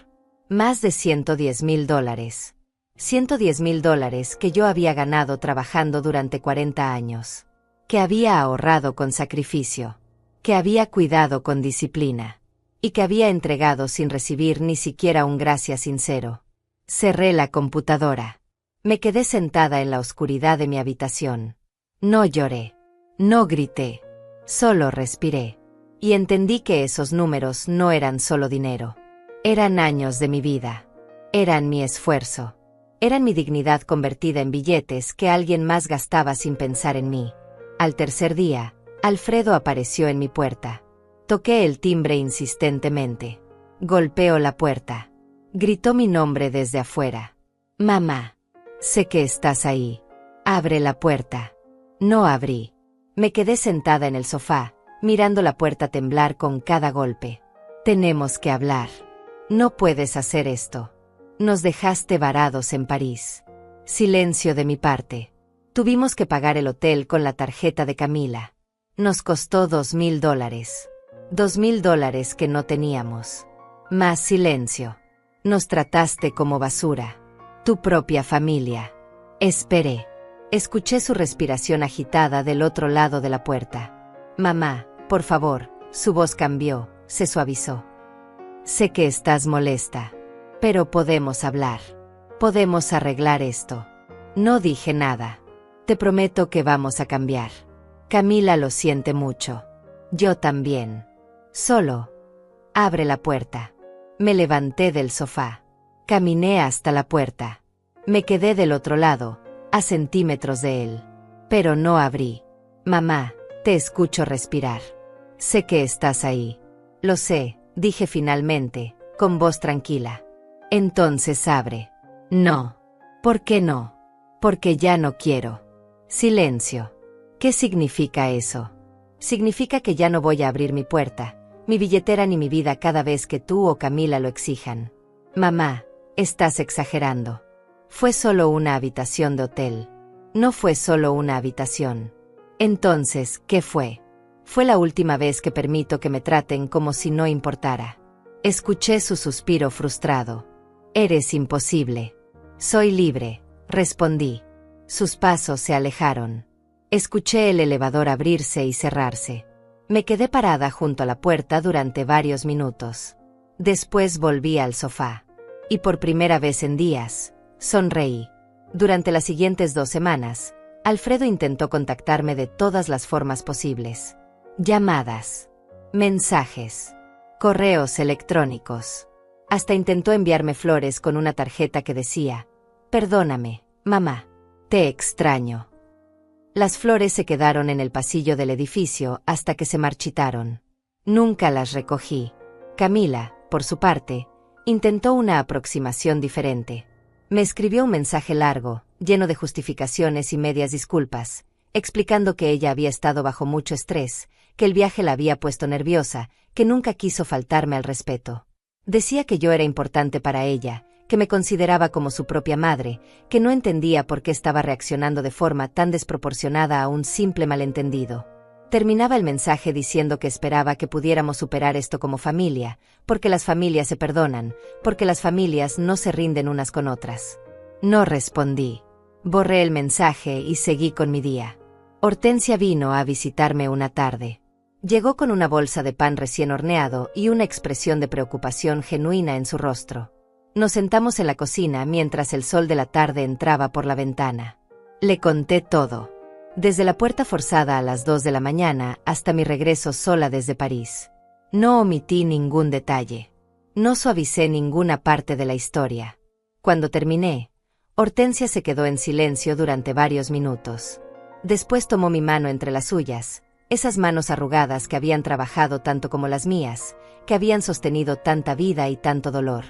Más de $110,000. $110,000 que yo había ganado trabajando durante 40 años. Que había ahorrado con sacrificio. Que había cuidado con disciplina. Y que había entregado sin recibir ni siquiera un gracias sincero. Cerré la computadora. Me quedé sentada en la oscuridad de mi habitación. No lloré. No grité. Solo respiré. Y entendí que esos números no eran solo dinero. Eran años de mi vida. Eran mi esfuerzo. Eran mi dignidad convertida en billetes que alguien más gastaba sin pensar en mí. Al tercer día, Alfredo apareció en mi puerta. Toqué el timbre insistentemente. Golpeo la puerta. Gritó mi nombre desde afuera. Mamá. Sé que estás ahí. Abre la puerta. No abrí. Me quedé sentada en el sofá, mirando la puerta temblar con cada golpe. Tenemos que hablar. No puedes hacer esto. Nos dejaste varados en París. Silencio de mi parte. Tuvimos que pagar el hotel con la tarjeta de Camila. Nos costó $2,000. $2,000 que no teníamos. Más silencio. Nos trataste como basura. Tu propia familia. Esperé. Escuché su respiración agitada del otro lado de la puerta. Mamá, por favor. Su voz cambió, se suavizó. Sé que estás molesta. Pero podemos hablar. Podemos arreglar esto. No dije nada. Te prometo que vamos a cambiar. Camila lo siente mucho. Yo también. Solo. Abre la puerta. Me levanté del sofá. Caminé hasta la puerta. Me quedé del otro lado, a centímetros de él. Pero no abrí. Mamá, te escucho respirar. Sé que estás ahí. Lo sé, dije finalmente, con voz tranquila. Entonces abre. No. ¿Por qué no? Porque ya no quiero. Silencio. ¿Qué significa eso? Significa que ya no voy a abrir mi puerta, mi billetera ni mi vida cada vez que tú o Camila lo exijan. Mamá, estás exagerando. Fue solo una habitación de hotel. No fue solo una habitación. Entonces, ¿qué fue? Fue la última vez que permito que me traten como si no importara. Escuché su suspiro frustrado. Eres imposible. Soy libre, respondí. Sus pasos se alejaron. Escuché el elevador abrirse y cerrarse. Me quedé parada junto a la puerta durante varios minutos. Después volví al sofá. Y por primera vez en días, sonreí. Durante las siguientes 2 semanas, Alfredo intentó contactarme de todas las formas posibles. Llamadas, mensajes, correos electrónicos. Hasta intentó enviarme flores con una tarjeta que decía: perdóname, mamá, te extraño. Las flores se quedaron en el pasillo del edificio hasta que se marchitaron. Nunca las recogí. Camila, por su parte, intentó una aproximación diferente. Me escribió un mensaje largo, lleno de justificaciones y medias disculpas, explicando que ella había estado bajo mucho estrés, que el viaje la había puesto nerviosa, que nunca quiso faltarme al respeto. Decía que yo era importante para ella, que me consideraba como su propia madre, que no entendía por qué estaba reaccionando de forma tan desproporcionada a un simple malentendido. Terminaba el mensaje diciendo que esperaba que pudiéramos superar esto como familia, porque las familias se perdonan, porque las familias no se rinden unas con otras. No respondí. Borré el mensaje y seguí con mi día. Hortensia vino a visitarme una tarde. Llegó con una bolsa de pan recién horneado y una expresión de preocupación genuina en su rostro. Nos sentamos en la cocina mientras el sol de la tarde entraba por la ventana. Le conté todo. Desde la puerta forzada a las 2 de la mañana hasta mi regreso sola desde París. No omití ningún detalle. No suavicé ninguna parte de la historia. Cuando terminé, Hortensia se quedó en silencio durante varios minutos. Después tomó mi mano entre las suyas, esas manos arrugadas que habían trabajado tanto como las mías, que habían sostenido tanta vida y tanto dolor.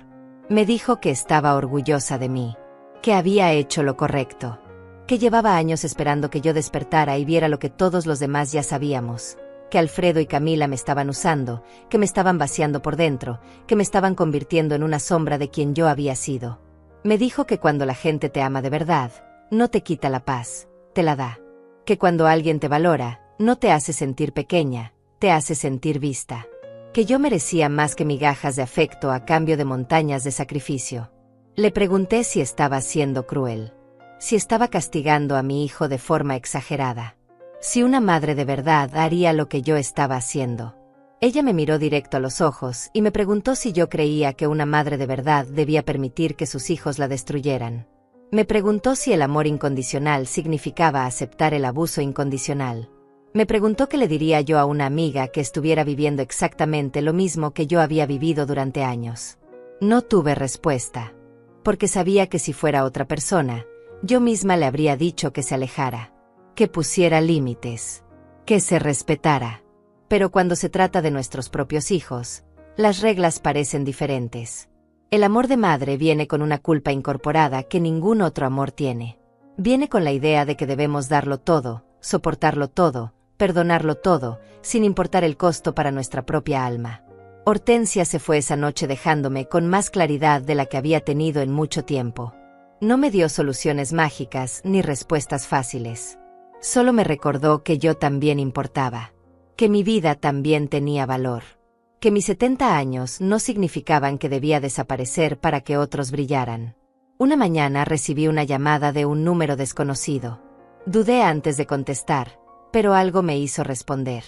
Me dijo que estaba orgullosa de mí, que había hecho lo correcto, que llevaba años esperando que yo despertara y viera lo que todos los demás ya sabíamos, que Alfredo y Camila me estaban usando, que me estaban vaciando por dentro, que me estaban convirtiendo en una sombra de quien yo había sido. Me dijo que cuando la gente te ama de verdad, no te quita la paz, te la da. Que cuando alguien te valora, no te hace sentir pequeña, te hace sentir vista. Que yo merecía más que migajas de afecto a cambio de montañas de sacrificio. Le pregunté si estaba siendo cruel. Si estaba castigando a mi hijo de forma exagerada. Si una madre de verdad haría lo que yo estaba haciendo. Ella me miró directo a los ojos y me preguntó si yo creía que una madre de verdad debía permitir que sus hijos la destruyeran. Me preguntó si el amor incondicional significaba aceptar el abuso incondicional. Me preguntó qué le diría yo a una amiga que estuviera viviendo exactamente lo mismo que yo había vivido durante años. No tuve respuesta. Porque sabía que si fuera otra persona, yo misma le habría dicho que se alejara, que pusiera límites, que se respetara. Pero cuando se trata de nuestros propios hijos, Las reglas parecen diferentes. El amor de madre viene con una culpa incorporada que ningún otro amor tiene. Viene con la idea de que debemos darlo todo, soportarlo todo, perdonarlo todo, sin importar el costo para nuestra propia alma. Hortensia se fue esa noche dejándome con más claridad de la que había tenido en mucho tiempo. No me dio soluciones mágicas ni respuestas fáciles. Solo me recordó que yo también importaba, que mi vida también tenía valor, que mis 70 años no significaban que debía desaparecer para que otros brillaran. Una mañana recibí una llamada de un número desconocido. Dudé antes de contestar, pero algo me hizo responder.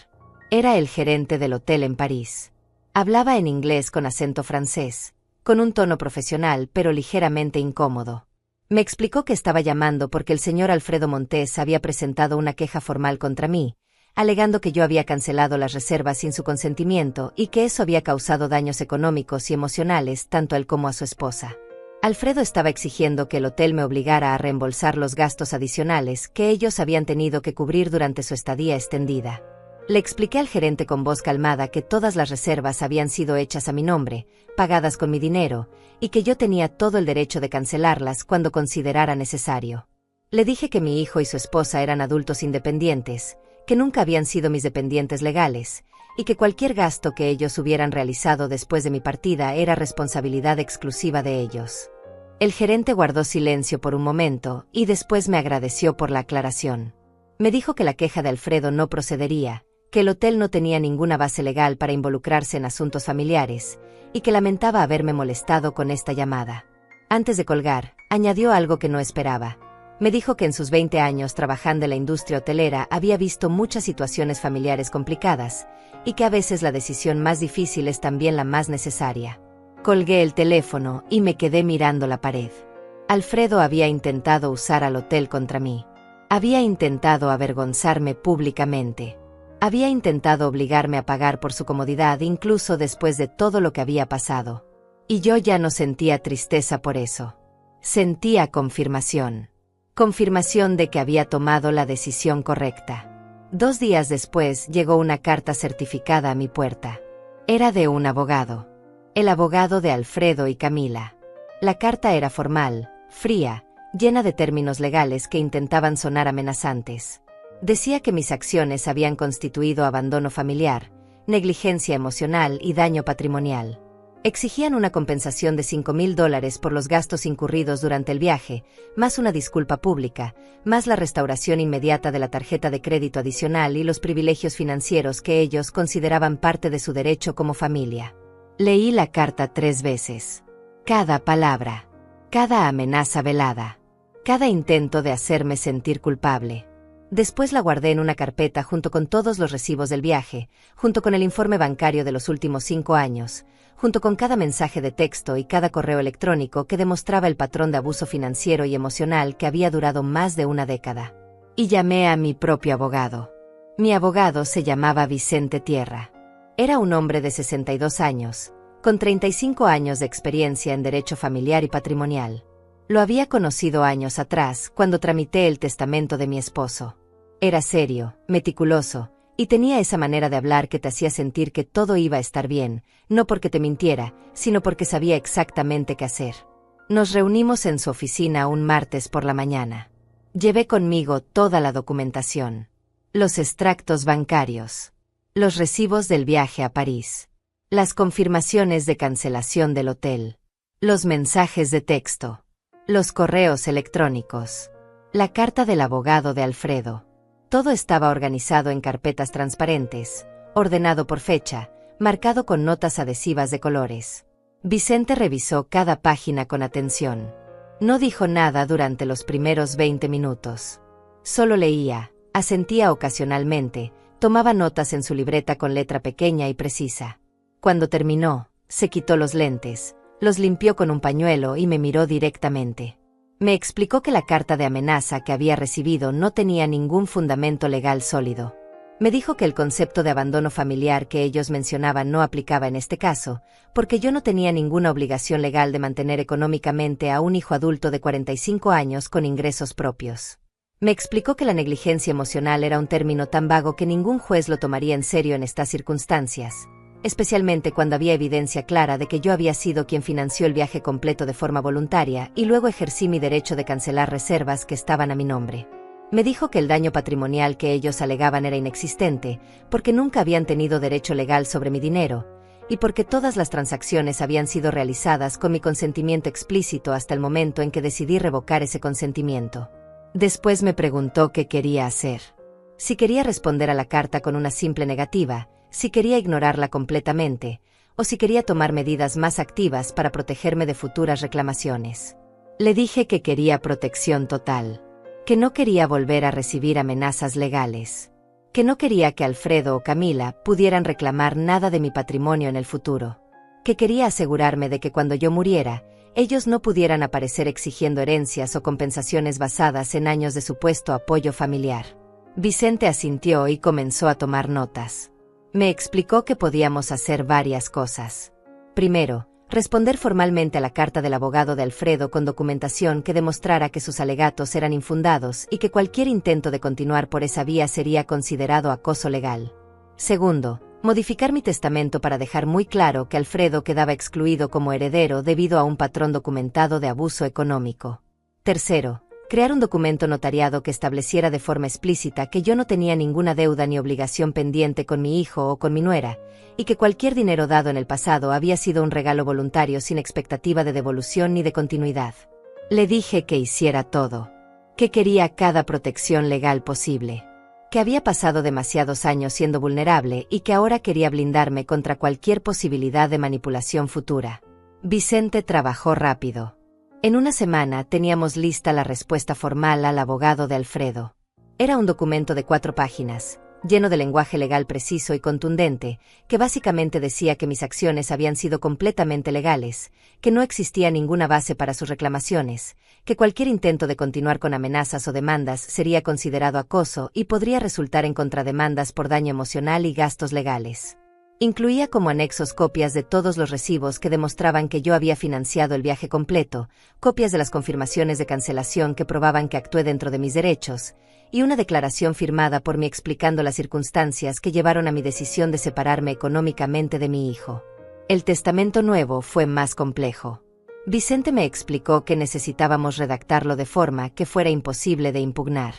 Era el gerente del hotel en París. Hablaba en inglés con acento francés, con un tono profesional pero ligeramente incómodo. Me explicó que estaba llamando porque el señor Alfredo Montés había presentado una queja formal contra mí, alegando que yo había cancelado las reservas sin su consentimiento y que eso había causado daños económicos y emocionales tanto a él como a su esposa. Alfredo estaba exigiendo que el hotel me obligara a reembolsar los gastos adicionales que ellos habían tenido que cubrir durante su estadía extendida. Le expliqué al gerente con voz calmada que todas las reservas habían sido hechas a mi nombre, pagadas con mi dinero, y que yo tenía todo el derecho de cancelarlas cuando considerara necesario. Le dije que mi hijo y su esposa eran adultos independientes, que nunca habían sido mis dependientes legales, y que cualquier gasto que ellos hubieran realizado después de mi partida era responsabilidad exclusiva de ellos. El gerente guardó silencio por un momento y después me agradeció por la aclaración. Me dijo que la queja de Alfredo no procedería, que el hotel no tenía ninguna base legal para involucrarse en asuntos familiares, y que lamentaba haberme molestado con esta llamada. Antes de colgar, añadió algo que no esperaba. Me dijo que en sus 20 años trabajando en la industria hotelera había visto muchas situaciones familiares complicadas, y que a veces la decisión más difícil es también la más necesaria. Colgué el teléfono y me quedé mirando la pared. Alfredo había intentado usar al hotel contra mí. Había intentado avergonzarme públicamente. Había intentado obligarme a pagar por su comodidad incluso después de todo lo que había pasado. Y yo ya no sentía tristeza por eso. Sentía confirmación. Confirmación de que había tomado la decisión correcta. 2 días después llegó una carta certificada a mi puerta. Era de un abogado. El abogado de Alfredo y Camila. La carta era formal, fría, llena de términos legales que intentaban sonar amenazantes. Decía que mis acciones habían constituido abandono familiar, negligencia emocional y daño patrimonial. Exigían una compensación de $5,000 por los gastos incurridos durante el viaje, más una disculpa pública, más la restauración inmediata de la tarjeta de crédito adicional y los privilegios financieros que ellos consideraban parte de su derecho como familia. Leí la carta 3 veces. Cada palabra, cada amenaza velada, cada intento de hacerme sentir culpable. Después la guardé en una carpeta junto con todos los recibos del viaje, junto con el informe bancario de los últimos 5 años, junto con cada mensaje de texto y cada correo electrónico que demostraba el patrón de abuso financiero y emocional que había durado más de una década. Y llamé a mi propio abogado. Mi abogado se llamaba Vicente Tierra. Era un hombre de 62 años, con 35 años de experiencia en derecho familiar y patrimonial. Lo había conocido años atrás, cuando tramité el testamento de mi esposo. Era serio, meticuloso, y tenía esa manera de hablar que te hacía sentir que todo iba a estar bien, no porque te mintiera, sino porque sabía exactamente qué hacer. Nos reunimos en su oficina un martes por la mañana. Llevé conmigo toda la documentación. Los extractos bancarios. Los recibos del viaje a París. Las confirmaciones de cancelación del hotel. Los mensajes de texto. Los correos electrónicos. La carta del abogado de Alfredo. Todo estaba organizado en carpetas transparentes, ordenado por fecha, marcado con notas adhesivas de colores. Vicente revisó cada página con atención. No dijo nada durante los primeros 20 minutos. Solo leía, asentía ocasionalmente, tomaba notas en su libreta con letra pequeña y precisa. Cuando terminó, se quitó los lentes, los limpió con un pañuelo y me miró directamente. Me explicó que la carta de amenaza que había recibido no tenía ningún fundamento legal sólido. Me dijo que el concepto de abandono familiar que ellos mencionaban no aplicaba en este caso, porque yo no tenía ninguna obligación legal de mantener económicamente a un hijo adulto de 45 años con ingresos propios. Me explicó que la negligencia emocional era un término tan vago que ningún juez lo tomaría en serio en estas circunstancias, especialmente cuando había evidencia clara de que yo había sido quien financió el viaje completo de forma voluntaria y luego ejercí mi derecho de cancelar reservas que estaban a mi nombre. Me dijo que el daño patrimonial que ellos alegaban era inexistente, porque nunca habían tenido derecho legal sobre mi dinero, y porque todas las transacciones habían sido realizadas con mi consentimiento explícito hasta el momento en que decidí revocar ese consentimiento. Después me preguntó qué quería hacer. Si quería responder a la carta con una simple negativa, si quería ignorarla completamente, o si quería tomar medidas más activas para protegerme de futuras reclamaciones. Le dije que quería protección total, que no quería volver a recibir amenazas legales, que no quería que Alfredo o Camila pudieran reclamar nada de mi patrimonio en el futuro, que quería asegurarme de que cuando yo muriera, ellos no pudieran aparecer exigiendo herencias o compensaciones basadas en años de supuesto apoyo familiar. Vicente asintió y comenzó a tomar notas. Me explicó que podíamos hacer varias cosas. Primero, responder formalmente a la carta del abogado de Alfredo con documentación que demostrara que sus alegatos eran infundados y que cualquier intento de continuar por esa vía sería considerado acoso legal. Segundo, modificar mi testamento para dejar muy claro que Alfredo quedaba excluido como heredero debido a un patrón documentado de abuso económico. Tercero, crear un documento notariado que estableciera de forma explícita que yo no tenía ninguna deuda ni obligación pendiente con mi hijo o con mi nuera, y que cualquier dinero dado en el pasado había sido un regalo voluntario sin expectativa de devolución ni de continuidad. Le dije que hiciera todo, que quería cada protección legal posible, que había pasado demasiados años siendo vulnerable y que ahora quería blindarme contra cualquier posibilidad de manipulación futura. Vicente trabajó rápido. En una semana teníamos lista la respuesta formal al abogado de Alfredo. Era un documento de 4 páginas, lleno de lenguaje legal preciso y contundente, que básicamente decía que mis acciones habían sido completamente legales, que no existía ninguna base para sus reclamaciones, que cualquier intento de continuar con amenazas o demandas sería considerado acoso y podría resultar en contrademandas por daño emocional y gastos legales. Incluía como anexos copias de todos los recibos que demostraban que yo había financiado el viaje completo, copias de las confirmaciones de cancelación que probaban que actué dentro de mis derechos, y una declaración firmada por mí explicando las circunstancias que llevaron a mi decisión de separarme económicamente de mi hijo. El testamento nuevo fue más complejo. Vicente me explicó que necesitábamos redactarlo de forma que fuera imposible de impugnar.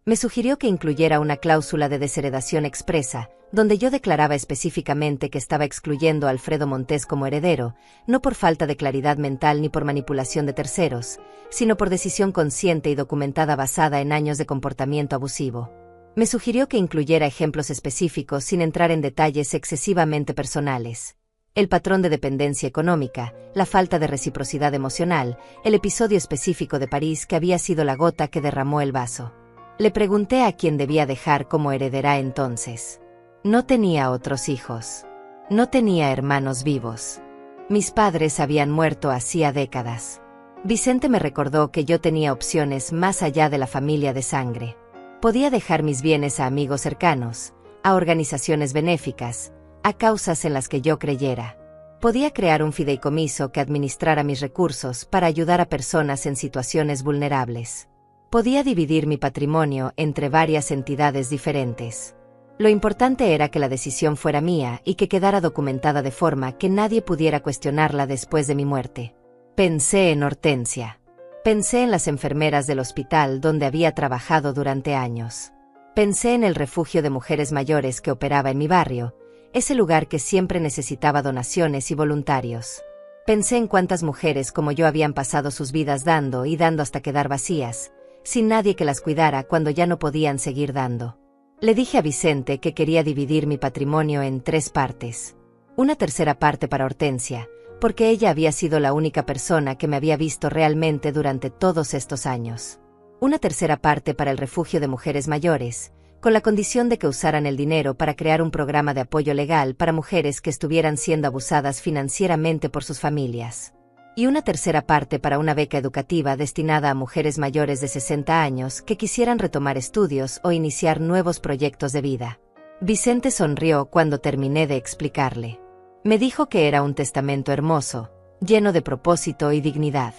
Me sugirió que incluyera una cláusula de desheredación expresa, donde yo declaraba específicamente que estaba excluyendo a Alfredo Montes como heredero, no por falta de claridad mental ni por manipulación de terceros, sino por decisión consciente y documentada basada en años de comportamiento abusivo. Me sugirió que incluyera ejemplos específicos sin entrar en detalles excesivamente personales. El patrón de dependencia económica, la falta de reciprocidad emocional, el episodio específico de París que había sido la gota que derramó el vaso. Le pregunté a quién debía dejar como heredera entonces. No tenía otros hijos. No tenía hermanos vivos. Mis padres habían muerto hacía décadas. Vicente me recordó que yo tenía opciones más allá de la familia de sangre. Podía dejar mis bienes a amigos cercanos, a organizaciones benéficas, a causas en las que yo creyera. Podía crear un fideicomiso que administrara mis recursos para ayudar a personas en situaciones vulnerables. Podía dividir mi patrimonio entre varias entidades diferentes. Lo importante era que la decisión fuera mía y que quedara documentada de forma que nadie pudiera cuestionarla después de mi muerte. Pensé en Hortensia. Pensé en las enfermeras del hospital donde había trabajado durante años. Pensé en el refugio de mujeres mayores que operaba en mi barrio, ese lugar que siempre necesitaba donaciones y voluntarios. Pensé en cuántas mujeres como yo habían pasado sus vidas dando y dando hasta quedar vacías, sin nadie que las cuidara cuando ya no podían seguir dando. Le dije a Vicente que quería dividir mi patrimonio en 3 partes. Una tercera parte para Hortensia, porque ella había sido la única persona que me había visto realmente durante todos estos años. Una tercera parte para el refugio de mujeres mayores, con la condición de que usaran el dinero para crear un programa de apoyo legal para mujeres que estuvieran siendo abusadas financieramente por sus familias. Y una tercera parte para una beca educativa destinada a mujeres mayores de 60 años que quisieran retomar estudios o iniciar nuevos proyectos de vida. Vicente sonrió cuando terminé de explicarle. Me dijo que era un testamento hermoso, lleno de propósito y dignidad.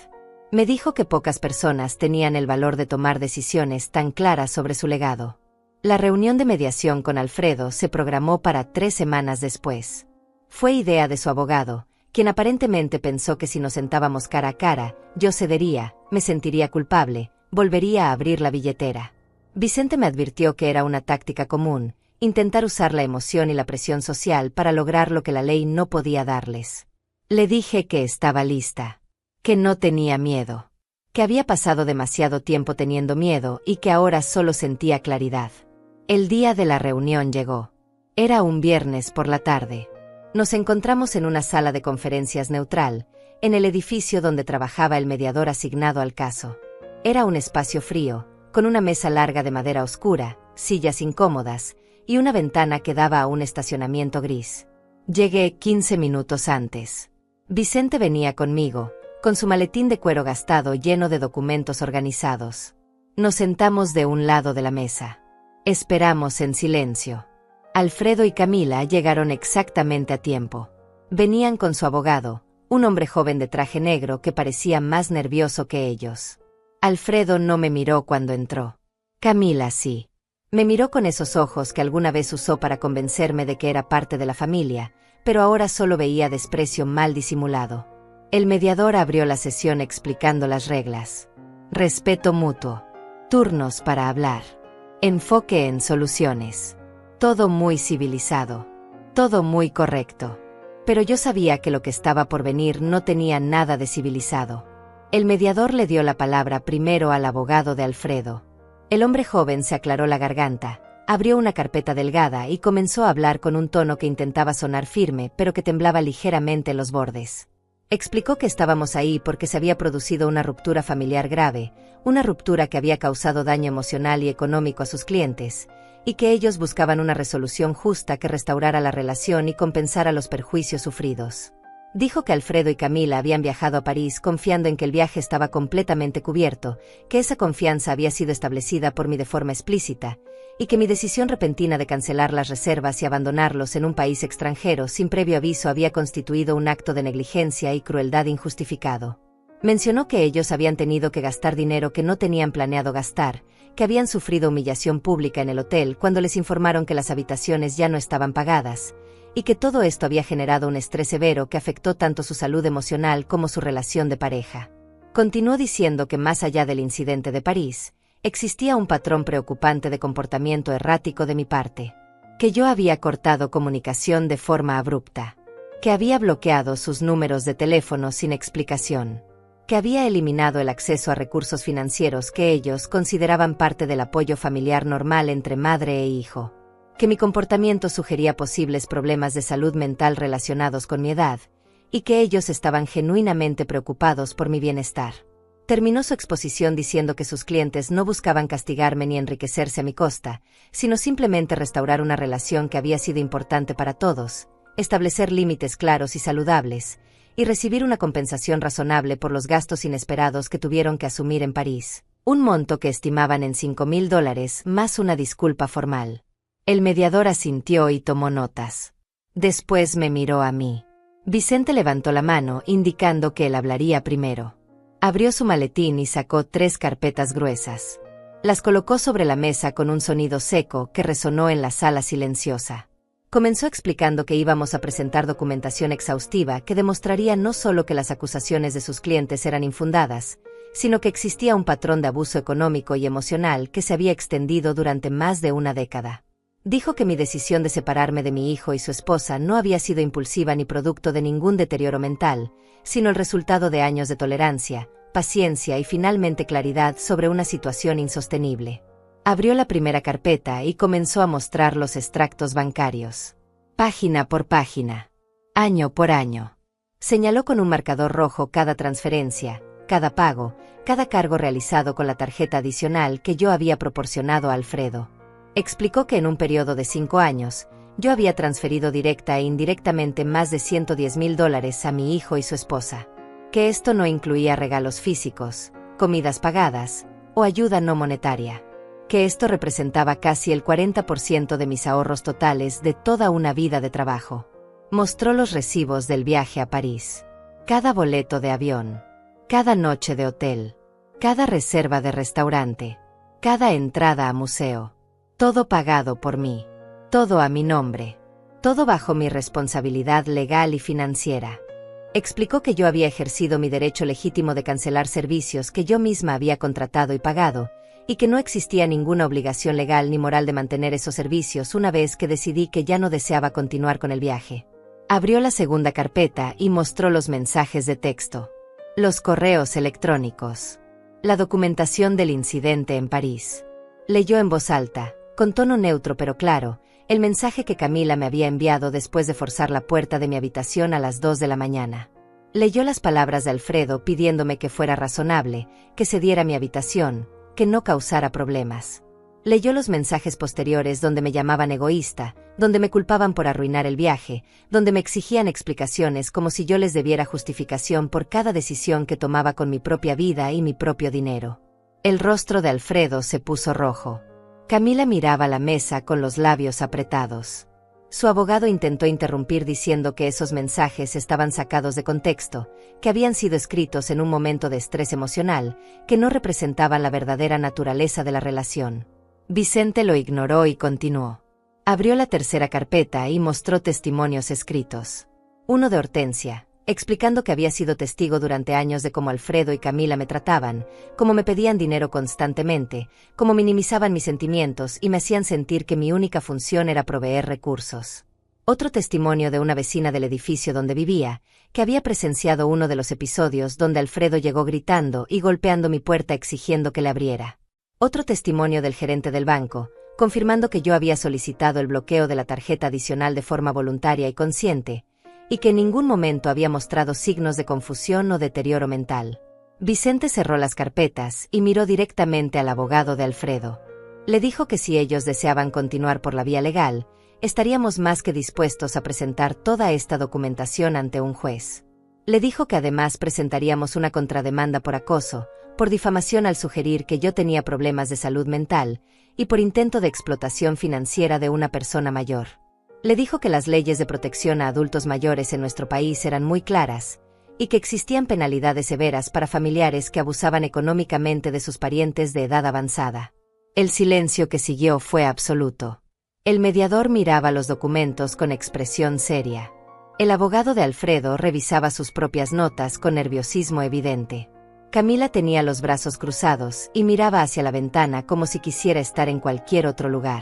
Me dijo que pocas personas tenían el valor de tomar decisiones tan claras sobre su legado. La reunión de mediación con Alfredo se programó para 3 semanas después. Fue idea de su abogado, quien aparentemente pensó que si nos sentábamos cara a cara, yo cedería, me sentiría culpable, volvería a abrir la billetera. Vicente me advirtió que era una táctica común, intentar usar la emoción y la presión social para lograr lo que la ley no podía darles. Le dije que estaba lista, que no tenía miedo, que había pasado demasiado tiempo teniendo miedo y que ahora solo sentía claridad. El día de la reunión llegó. Era un viernes por la tarde. Nos encontramos en una sala de conferencias neutral, en el edificio donde trabajaba el mediador asignado al caso. Era un espacio frío, con una mesa larga de madera oscura, sillas incómodas, y una ventana que daba a un estacionamiento gris. Llegué 15 minutos antes. Vicente venía conmigo, con su maletín de cuero gastado lleno de documentos organizados. Nos sentamos de un lado de la mesa. Esperamos en silencio. Alfredo y Camila llegaron exactamente a tiempo. Venían con su abogado, un hombre joven de traje negro que parecía más nervioso que ellos. Alfredo no me miró cuando entró. Camila sí. Me miró con esos ojos que alguna vez usó para convencerme de que era parte de la familia, pero ahora solo veía desprecio mal disimulado. El mediador abrió la sesión explicando las reglas. Respeto mutuo. Turnos para hablar. Enfoque en soluciones. Todo muy civilizado. Todo muy correcto. Pero yo sabía que lo que estaba por venir no tenía nada de civilizado. El mediador le dio la palabra primero al abogado de Alfredo. El hombre joven se aclaró la garganta, abrió una carpeta delgada y comenzó a hablar con un tono que intentaba sonar firme, pero que temblaba ligeramente en los bordes. Explicó que estábamos ahí porque se había producido una ruptura familiar grave, una ruptura que había causado daño emocional y económico a sus clientes, y que ellos buscaban una resolución justa que restaurara la relación y compensara los perjuicios sufridos. Dijo que Alfredo y Camila habían viajado a París confiando en que el viaje estaba completamente cubierto, que esa confianza había sido establecida por mí de forma explícita, y que mi decisión repentina de cancelar las reservas y abandonarlos en un país extranjero sin previo aviso había constituido un acto de negligencia y crueldad injustificado. Mencionó que ellos habían tenido que gastar dinero que no tenían planeado gastar, que habían sufrido humillación pública en el hotel cuando les informaron que las habitaciones ya no estaban pagadas, y que todo esto había generado un estrés severo que afectó tanto su salud emocional como su relación de pareja. Continuó diciendo que más allá del incidente de París, existía un patrón preocupante de comportamiento errático de mi parte, que yo había cortado comunicación de forma abrupta, que había bloqueado sus números de teléfono sin explicación, que había eliminado el acceso a recursos financieros que ellos consideraban parte del apoyo familiar normal entre madre e hijo, que mi comportamiento sugería posibles problemas de salud mental relacionados con mi edad, y que ellos estaban genuinamente preocupados por mi bienestar. Terminó su exposición diciendo que sus clientes no buscaban castigarme ni enriquecerse a mi costa, sino simplemente restaurar una relación que había sido importante para todos, establecer límites claros y saludables, y recibir una compensación razonable por los gastos inesperados que tuvieron que asumir en París, un monto que estimaban en $5,000 más una disculpa formal. El mediador asintió y tomó notas. Después me miró a mí. Vicente levantó la mano indicando que él hablaría primero. Abrió su maletín y sacó 3 carpetas gruesas. Las colocó sobre la mesa con un sonido seco que resonó en la sala silenciosa. Comenzó explicando que íbamos a presentar documentación exhaustiva que demostraría no solo que las acusaciones de sus clientes eran infundadas, sino que existía un patrón de abuso económico y emocional que se había extendido durante más de una década. Dijo que mi decisión de separarme de mi hijo y su esposa no había sido impulsiva ni producto de ningún deterioro mental, sino el resultado de años de tolerancia, paciencia y finalmente claridad sobre una situación insostenible. Abrió la primera carpeta y comenzó a mostrar los extractos bancarios. Página por página. Año por año. Señaló con un marcador rojo cada transferencia, cada pago, cada cargo realizado con la tarjeta adicional que yo había proporcionado a Alfredo. Explicó que en un periodo de 5 años, yo había transferido directa e indirectamente más de $110,000 a mi hijo y su esposa. Que esto no incluía regalos físicos, comidas pagadas, o ayuda no monetaria. Que esto representaba casi el 40% de mis ahorros totales de toda una vida de trabajo. Mostró los recibos del viaje a París. Cada boleto de avión. Cada noche de hotel. Cada reserva de restaurante. Cada entrada a museo. Todo pagado por mí. Todo a mi nombre. Todo bajo mi responsabilidad legal y financiera. Explicó que yo había ejercido mi derecho legítimo de cancelar servicios que yo misma había contratado y pagado, y que no existía ninguna obligación legal ni moral de mantener esos servicios una vez que decidí que ya no deseaba continuar con el viaje. Abrió la segunda carpeta y mostró los mensajes de texto, los correos electrónicos, la documentación del incidente en París. Leyó en voz alta, con tono neutro pero claro, el mensaje que Camila me había enviado después de forzar la puerta de mi habitación a las 2 de la mañana. Leyó las palabras de Alfredo pidiéndome que fuera razonable, que cediera mi habitación, que no causara problemas. Leyó los mensajes posteriores donde me llamaban egoísta, donde me culpaban por arruinar el viaje, donde me exigían explicaciones como si yo les debiera justificación por cada decisión que tomaba con mi propia vida y mi propio dinero. El rostro de Alfredo se puso rojo. Camila miraba la mesa con los labios apretados. Su abogado intentó interrumpir diciendo que esos mensajes estaban sacados de contexto, que habían sido escritos en un momento de estrés emocional, que no representaban la verdadera naturaleza de la relación. Vicente lo ignoró y continuó. Abrió la tercera carpeta y mostró testimonios escritos. Uno de Hortensia, explicando que había sido testigo durante años de cómo Alfredo y Camila me trataban, cómo me pedían dinero constantemente, cómo minimizaban mis sentimientos y me hacían sentir que mi única función era proveer recursos. Otro testimonio de una vecina del edificio donde vivía, que había presenciado uno de los episodios donde Alfredo llegó gritando y golpeando mi puerta exigiendo que le abriera. Otro testimonio del gerente del banco, confirmando que yo había solicitado el bloqueo de la tarjeta adicional de forma voluntaria y consciente, y que en ningún momento había mostrado signos de confusión o deterioro mental. Vicente cerró las carpetas y miró directamente al abogado de Alfredo. Le dijo que si ellos deseaban continuar por la vía legal, estaríamos más que dispuestos a presentar toda esta documentación ante un juez. Le dijo que además presentaríamos una contrademanda por acoso, por difamación al sugerir que yo tenía problemas de salud mental, y por intento de explotación financiera de una persona mayor. Le dijo que las leyes de protección a adultos mayores en nuestro país eran muy claras, y que existían penalidades severas para familiares que abusaban económicamente de sus parientes de edad avanzada. El silencio que siguió fue absoluto. El mediador miraba los documentos con expresión seria. El abogado de Alfredo revisaba sus propias notas con nerviosismo evidente. Camila tenía los brazos cruzados y miraba hacia la ventana como si quisiera estar en cualquier otro lugar.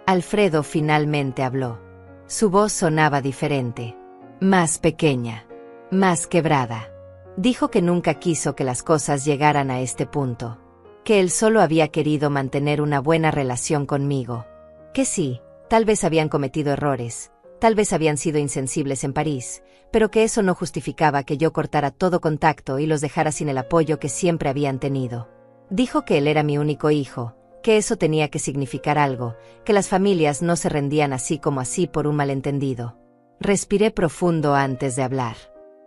Alfredo finalmente habló. Su voz sonaba diferente, más pequeña, más quebrada. Dijo que nunca quiso que las cosas llegaran a este punto, que él solo había querido mantener una buena relación conmigo, que sí, tal vez habían cometido errores, tal vez habían sido insensibles en París, pero que eso no justificaba que yo cortara todo contacto y los dejara sin el apoyo que siempre habían tenido. Dijo que él era mi único hijo, que eso tenía que significar algo, que las familias no se rendían así como así por un malentendido. Respiré profundo antes de hablar.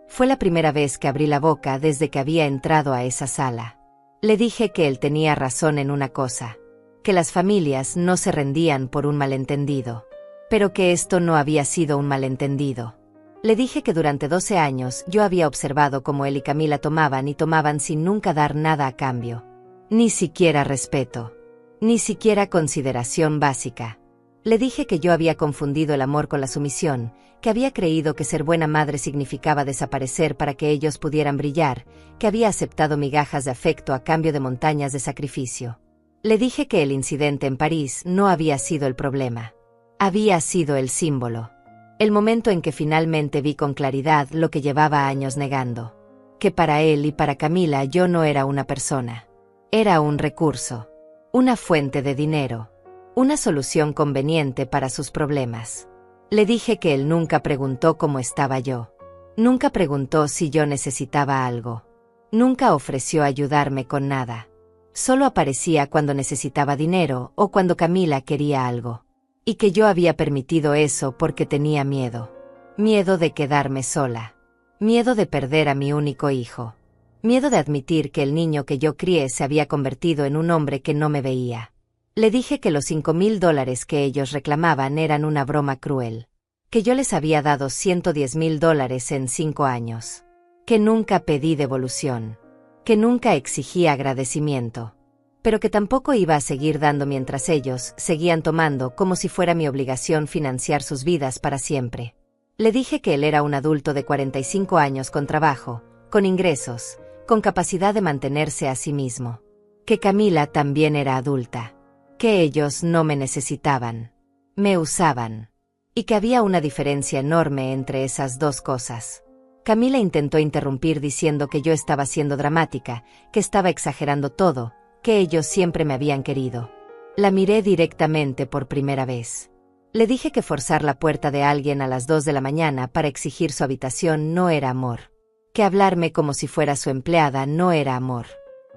Fue la primera vez que abrí la boca desde que había entrado a esa sala. Le dije que él tenía razón en una cosa, que las familias no se rendían por un malentendido, pero que esto no había sido un malentendido. Le dije que durante 12 años yo había observado cómo él y Camila tomaban sin nunca dar nada a cambio. Ni siquiera respeto. Ni siquiera consideración básica. Le dije que yo había confundido el amor con la sumisión, que había creído que ser buena madre significaba desaparecer para que ellos pudieran brillar, que había aceptado migajas de afecto a cambio de montañas de sacrificio. Le dije que el incidente en París no había sido el problema. Había sido el símbolo. El momento en que finalmente vi con claridad lo que llevaba años negando. Que para él y para Camila yo no era una persona. Era un recurso. Una fuente de dinero, una solución conveniente para sus problemas. Le dije que él nunca preguntó cómo estaba yo. Nunca preguntó si yo necesitaba algo. Nunca ofreció ayudarme con nada. Solo aparecía cuando necesitaba dinero o cuando Camila quería algo. Y que yo había permitido eso porque tenía miedo. Miedo de quedarme sola. Miedo de perder a mi único hijo. Miedo de admitir que el niño que yo crié se había convertido en un hombre que no me veía. Le dije que los $5,000 que ellos reclamaban eran una broma cruel. Que yo les había dado $110,000 en 5 años. Que nunca pedí devolución. Que nunca exigí agradecimiento. pero que tampoco iba a seguir dando mientras ellos seguían tomando, como si fuera mi obligación financiar sus vidas para siempre. Le dije que él era un adulto de 45 años con trabajo, con ingresos, con capacidad de mantenerse a sí mismo. Que Camila también era adulta. Que ellos no me necesitaban. Me usaban. Y que había una diferencia enorme entre esas dos cosas. Camila intentó interrumpir diciendo que yo estaba siendo dramática, que estaba exagerando todo, que ellos siempre me habían querido. La miré directamente por primera vez. Le dije que forzar la puerta de alguien a las 2 de la mañana para exigir su habitación no era amor. Que hablarme como si fuera su empleada no era amor.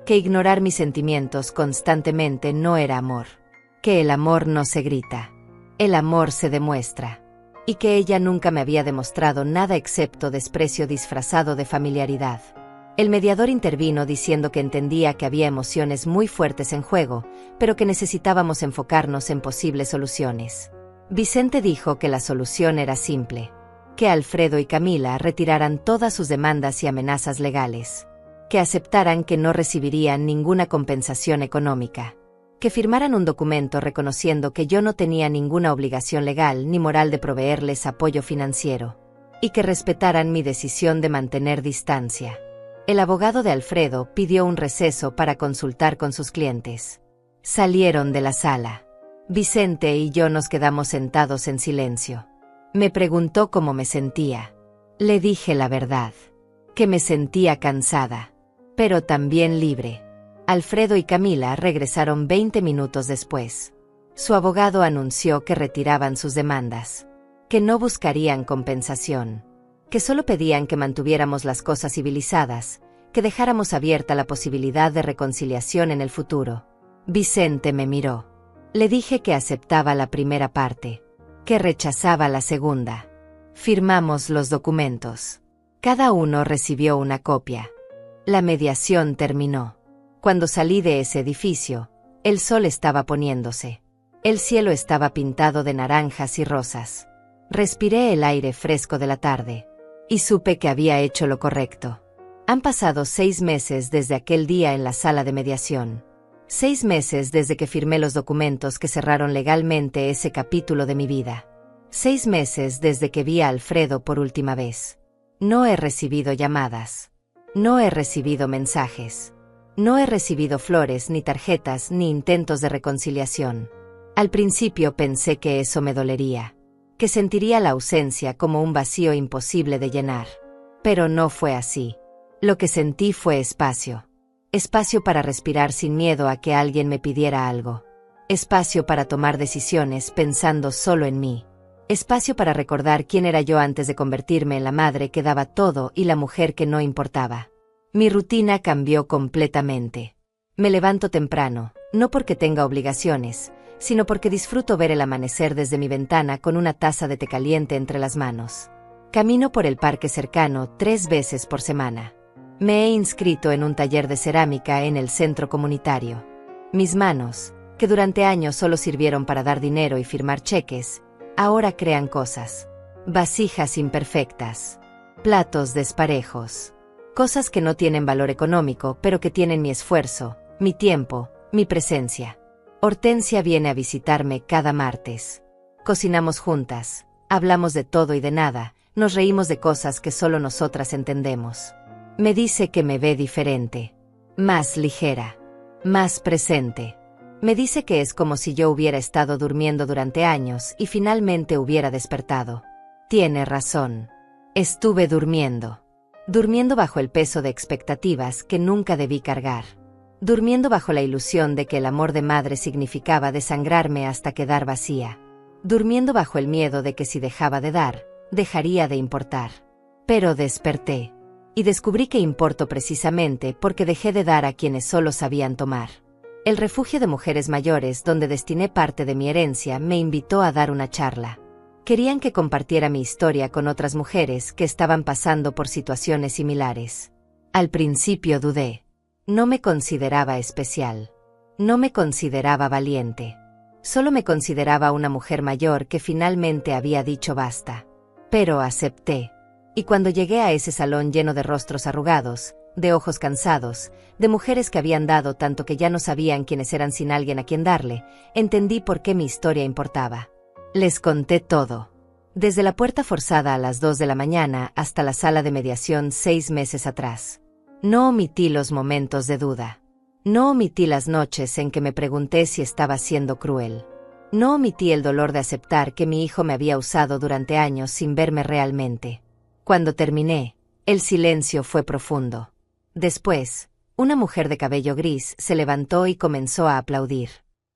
Que ignorar mis sentimientos constantemente no era amor. Que el amor no se grita. El amor se demuestra. Y que ella nunca me había demostrado nada excepto desprecio disfrazado de familiaridad. El mediador intervino diciendo que entendía que había emociones muy fuertes en juego, pero que necesitábamos enfocarnos en posibles soluciones. Vicente dijo que la solución era simple. Que Alfredo y Camila retiraran todas sus demandas y amenazas legales. Que aceptaran que no recibirían ninguna compensación económica. Que firmaran un documento reconociendo que yo no tenía ninguna obligación legal ni moral de proveerles apoyo financiero. Y que respetaran mi decisión de mantener distancia. El abogado de Alfredo pidió un receso para consultar con sus clientes. Salieron de la sala. Vicente y yo nos quedamos sentados en silencio. Me preguntó cómo me sentía. Le dije la verdad. Que me sentía cansada, pero también libre. Alfredo y Camila regresaron 20 minutos después. Su abogado anunció que retiraban sus demandas. Que no buscarían compensación. Que solo pedían que mantuviéramos las cosas civilizadas, que dejáramos abierta la posibilidad de reconciliación en el futuro. Vicente me miró. Le dije que aceptaba la primera parte, que rechazaba la segunda. Firmamos los documentos. Cada uno recibió una copia. La mediación terminó. Cuando salí de ese edificio, el sol estaba poniéndose. El cielo estaba pintado de naranjas y rosas. Respiré el aire fresco de la tarde. Y supe que había hecho lo correcto. Han pasado 6 meses desde aquel día en la sala de mediación. 6 meses desde que firmé los documentos que cerraron legalmente ese capítulo de mi vida. 6 meses desde que vi a Alfredo por última vez. No he recibido llamadas. No he recibido mensajes. No he recibido flores, ni tarjetas, ni intentos de reconciliación. Al principio pensé que eso me dolería. Que sentiría la ausencia como un vacío imposible de llenar. Pero no fue así. Lo que sentí fue espacio. Espacio para respirar sin miedo a que alguien me pidiera algo. Espacio para tomar decisiones pensando solo en mí. Espacio para recordar quién era yo antes de convertirme en la madre que daba todo y la mujer que no importaba. Mi rutina cambió completamente. Me levanto temprano, no porque tenga obligaciones, sino porque disfruto ver el amanecer desde mi ventana con una taza de té caliente entre las manos. Camino por el parque cercano 3 veces por semana. Me he inscrito en un taller de cerámica en el centro comunitario. Mis manos, que durante años solo sirvieron para dar dinero y firmar cheques, ahora crean cosas. Vasijas imperfectas. Platos desparejos. Cosas que no tienen valor económico, pero que tienen mi esfuerzo, mi tiempo, mi presencia. Hortensia viene a visitarme cada martes. Cocinamos juntas, hablamos de todo y de nada, nos reímos de cosas que solo nosotras entendemos. Me dice que me ve diferente, más ligera, más presente. Me dice que es como si yo hubiera estado durmiendo durante años y finalmente hubiera despertado. Tiene razón. Estuve durmiendo. Durmiendo bajo el peso de expectativas que nunca debí cargar. Durmiendo bajo la ilusión de que el amor de madre significaba desangrarme hasta quedar vacía. Durmiendo bajo el miedo de que si dejaba de dar, dejaría de importar. Pero desperté. Y descubrí que importo precisamente porque dejé de dar a quienes solo sabían tomar. El refugio de mujeres mayores donde destiné parte de mi herencia me invitó a dar una charla. Querían que compartiera mi historia con otras mujeres que estaban pasando por situaciones similares. Al principio dudé. No me consideraba especial. No me consideraba valiente. Solo me consideraba una mujer mayor que finalmente había dicho basta. Pero acepté. Y cuando llegué a ese salón lleno de rostros arrugados, de ojos cansados, de mujeres que habían dado tanto que ya no sabían quiénes eran sin alguien a quien darle, entendí por qué mi historia importaba. Les conté todo. Desde la puerta forzada a las 2 de la mañana hasta la sala de mediación 6 meses atrás. No omití los momentos de duda. No omití las noches en que me pregunté si estaba siendo cruel. No omití el dolor de aceptar que mi hijo me había usado durante años sin verme realmente. Cuando terminé, el silencio fue profundo. Después, una mujer de cabello gris se levantó y comenzó a aplaudir.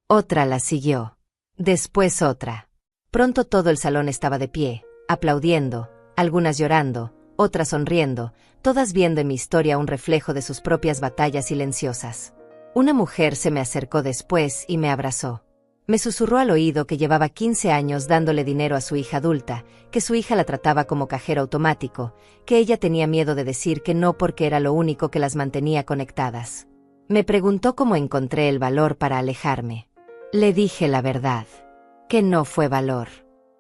Otra la siguió. Después otra. Pronto todo el salón estaba de pie, aplaudiendo, algunas llorando, otras sonriendo, todas viendo en mi historia un reflejo de sus propias batallas silenciosas. Una mujer se me acercó después y me abrazó. Me susurró al oído que llevaba 15 años dándole dinero a su hija adulta, que su hija la trataba como cajero automático, que ella tenía miedo de decir que no porque era lo único que las mantenía conectadas. Me preguntó cómo encontré el valor para alejarme. Le dije la verdad. Que no fue valor.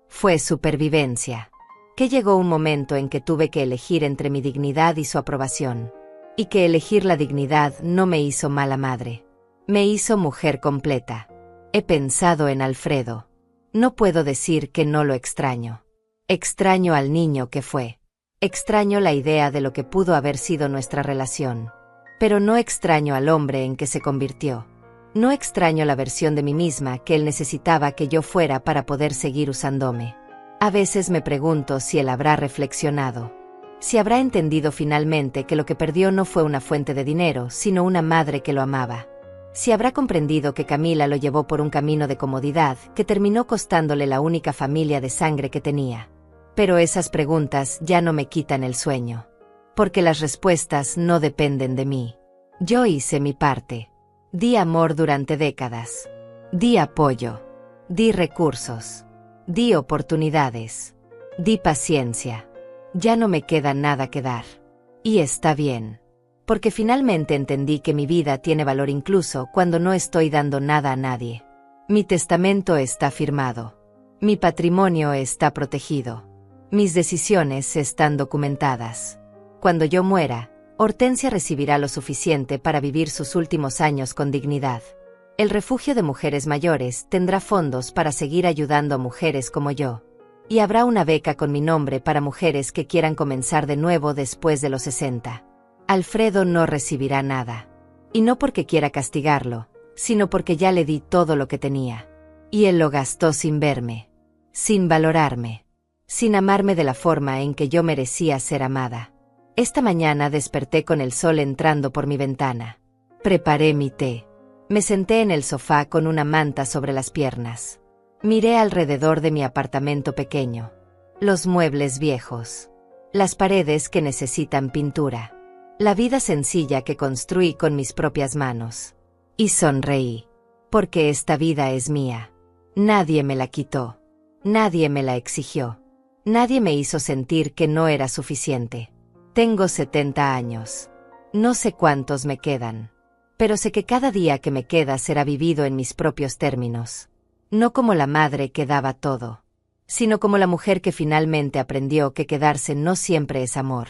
Fue supervivencia. Que llegó un momento en que tuve que elegir entre mi dignidad y su aprobación. Y que elegir la dignidad no me hizo mala madre. Me hizo mujer completa. He pensado en Alfredo. No puedo decir que no lo extraño. Extraño al niño que fue. Extraño la idea de lo que pudo haber sido nuestra relación. Pero no extraño al hombre en que se convirtió. No extraño la versión de mí misma que él necesitaba que yo fuera para poder seguir usándome. A veces me pregunto si él habrá reflexionado. Si habrá entendido finalmente que lo que perdió no fue una fuente de dinero, sino una madre que lo amaba. Si habrá comprendido que Camila lo llevó por un camino de comodidad que terminó costándole la única familia de sangre que tenía. Pero esas preguntas ya no me quitan el sueño. Porque las respuestas no dependen de mí. Yo hice mi parte. Di amor durante décadas. Di apoyo. Di recursos. Di oportunidades. Di paciencia. Ya no me queda nada que dar. Y está bien. Porque finalmente entendí que mi vida tiene valor incluso cuando no estoy dando nada a nadie. Mi testamento está firmado. Mi patrimonio está protegido. Mis decisiones están documentadas. Cuando yo muera, Hortensia recibirá lo suficiente para vivir sus últimos años con dignidad. El refugio de mujeres mayores tendrá fondos para seguir ayudando a mujeres como yo. Y habrá una beca con mi nombre para mujeres que quieran comenzar de nuevo después de los 60. Alfredo no recibirá nada. Y no porque quiera castigarlo, sino porque ya le di todo lo que tenía. Y él lo gastó sin verme, sin valorarme, sin amarme de la forma en que yo merecía ser amada. Esta mañana desperté con el sol entrando por mi ventana. Preparé mi té. Me senté en el sofá con una manta sobre las piernas. Miré alrededor de mi apartamento pequeño. Los muebles viejos. Las paredes que necesitan pintura. La vida sencilla que construí con mis propias manos. Y sonreí. Porque esta vida es mía. Nadie me la quitó. Nadie me la exigió. Nadie me hizo sentir que no era suficiente. Tengo 70 años. No sé cuántos me quedan. Pero sé que cada día que me queda será vivido en mis propios términos. No como la madre que daba todo, sino como la mujer que finalmente aprendió que quedarse no siempre es amor.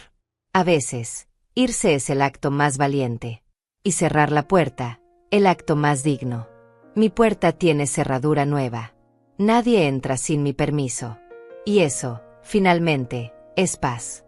A veces, irse es el acto más valiente. Y cerrar la puerta, el acto más digno. Mi puerta tiene cerradura nueva. Nadie entra sin mi permiso. Y eso, finalmente, es paz.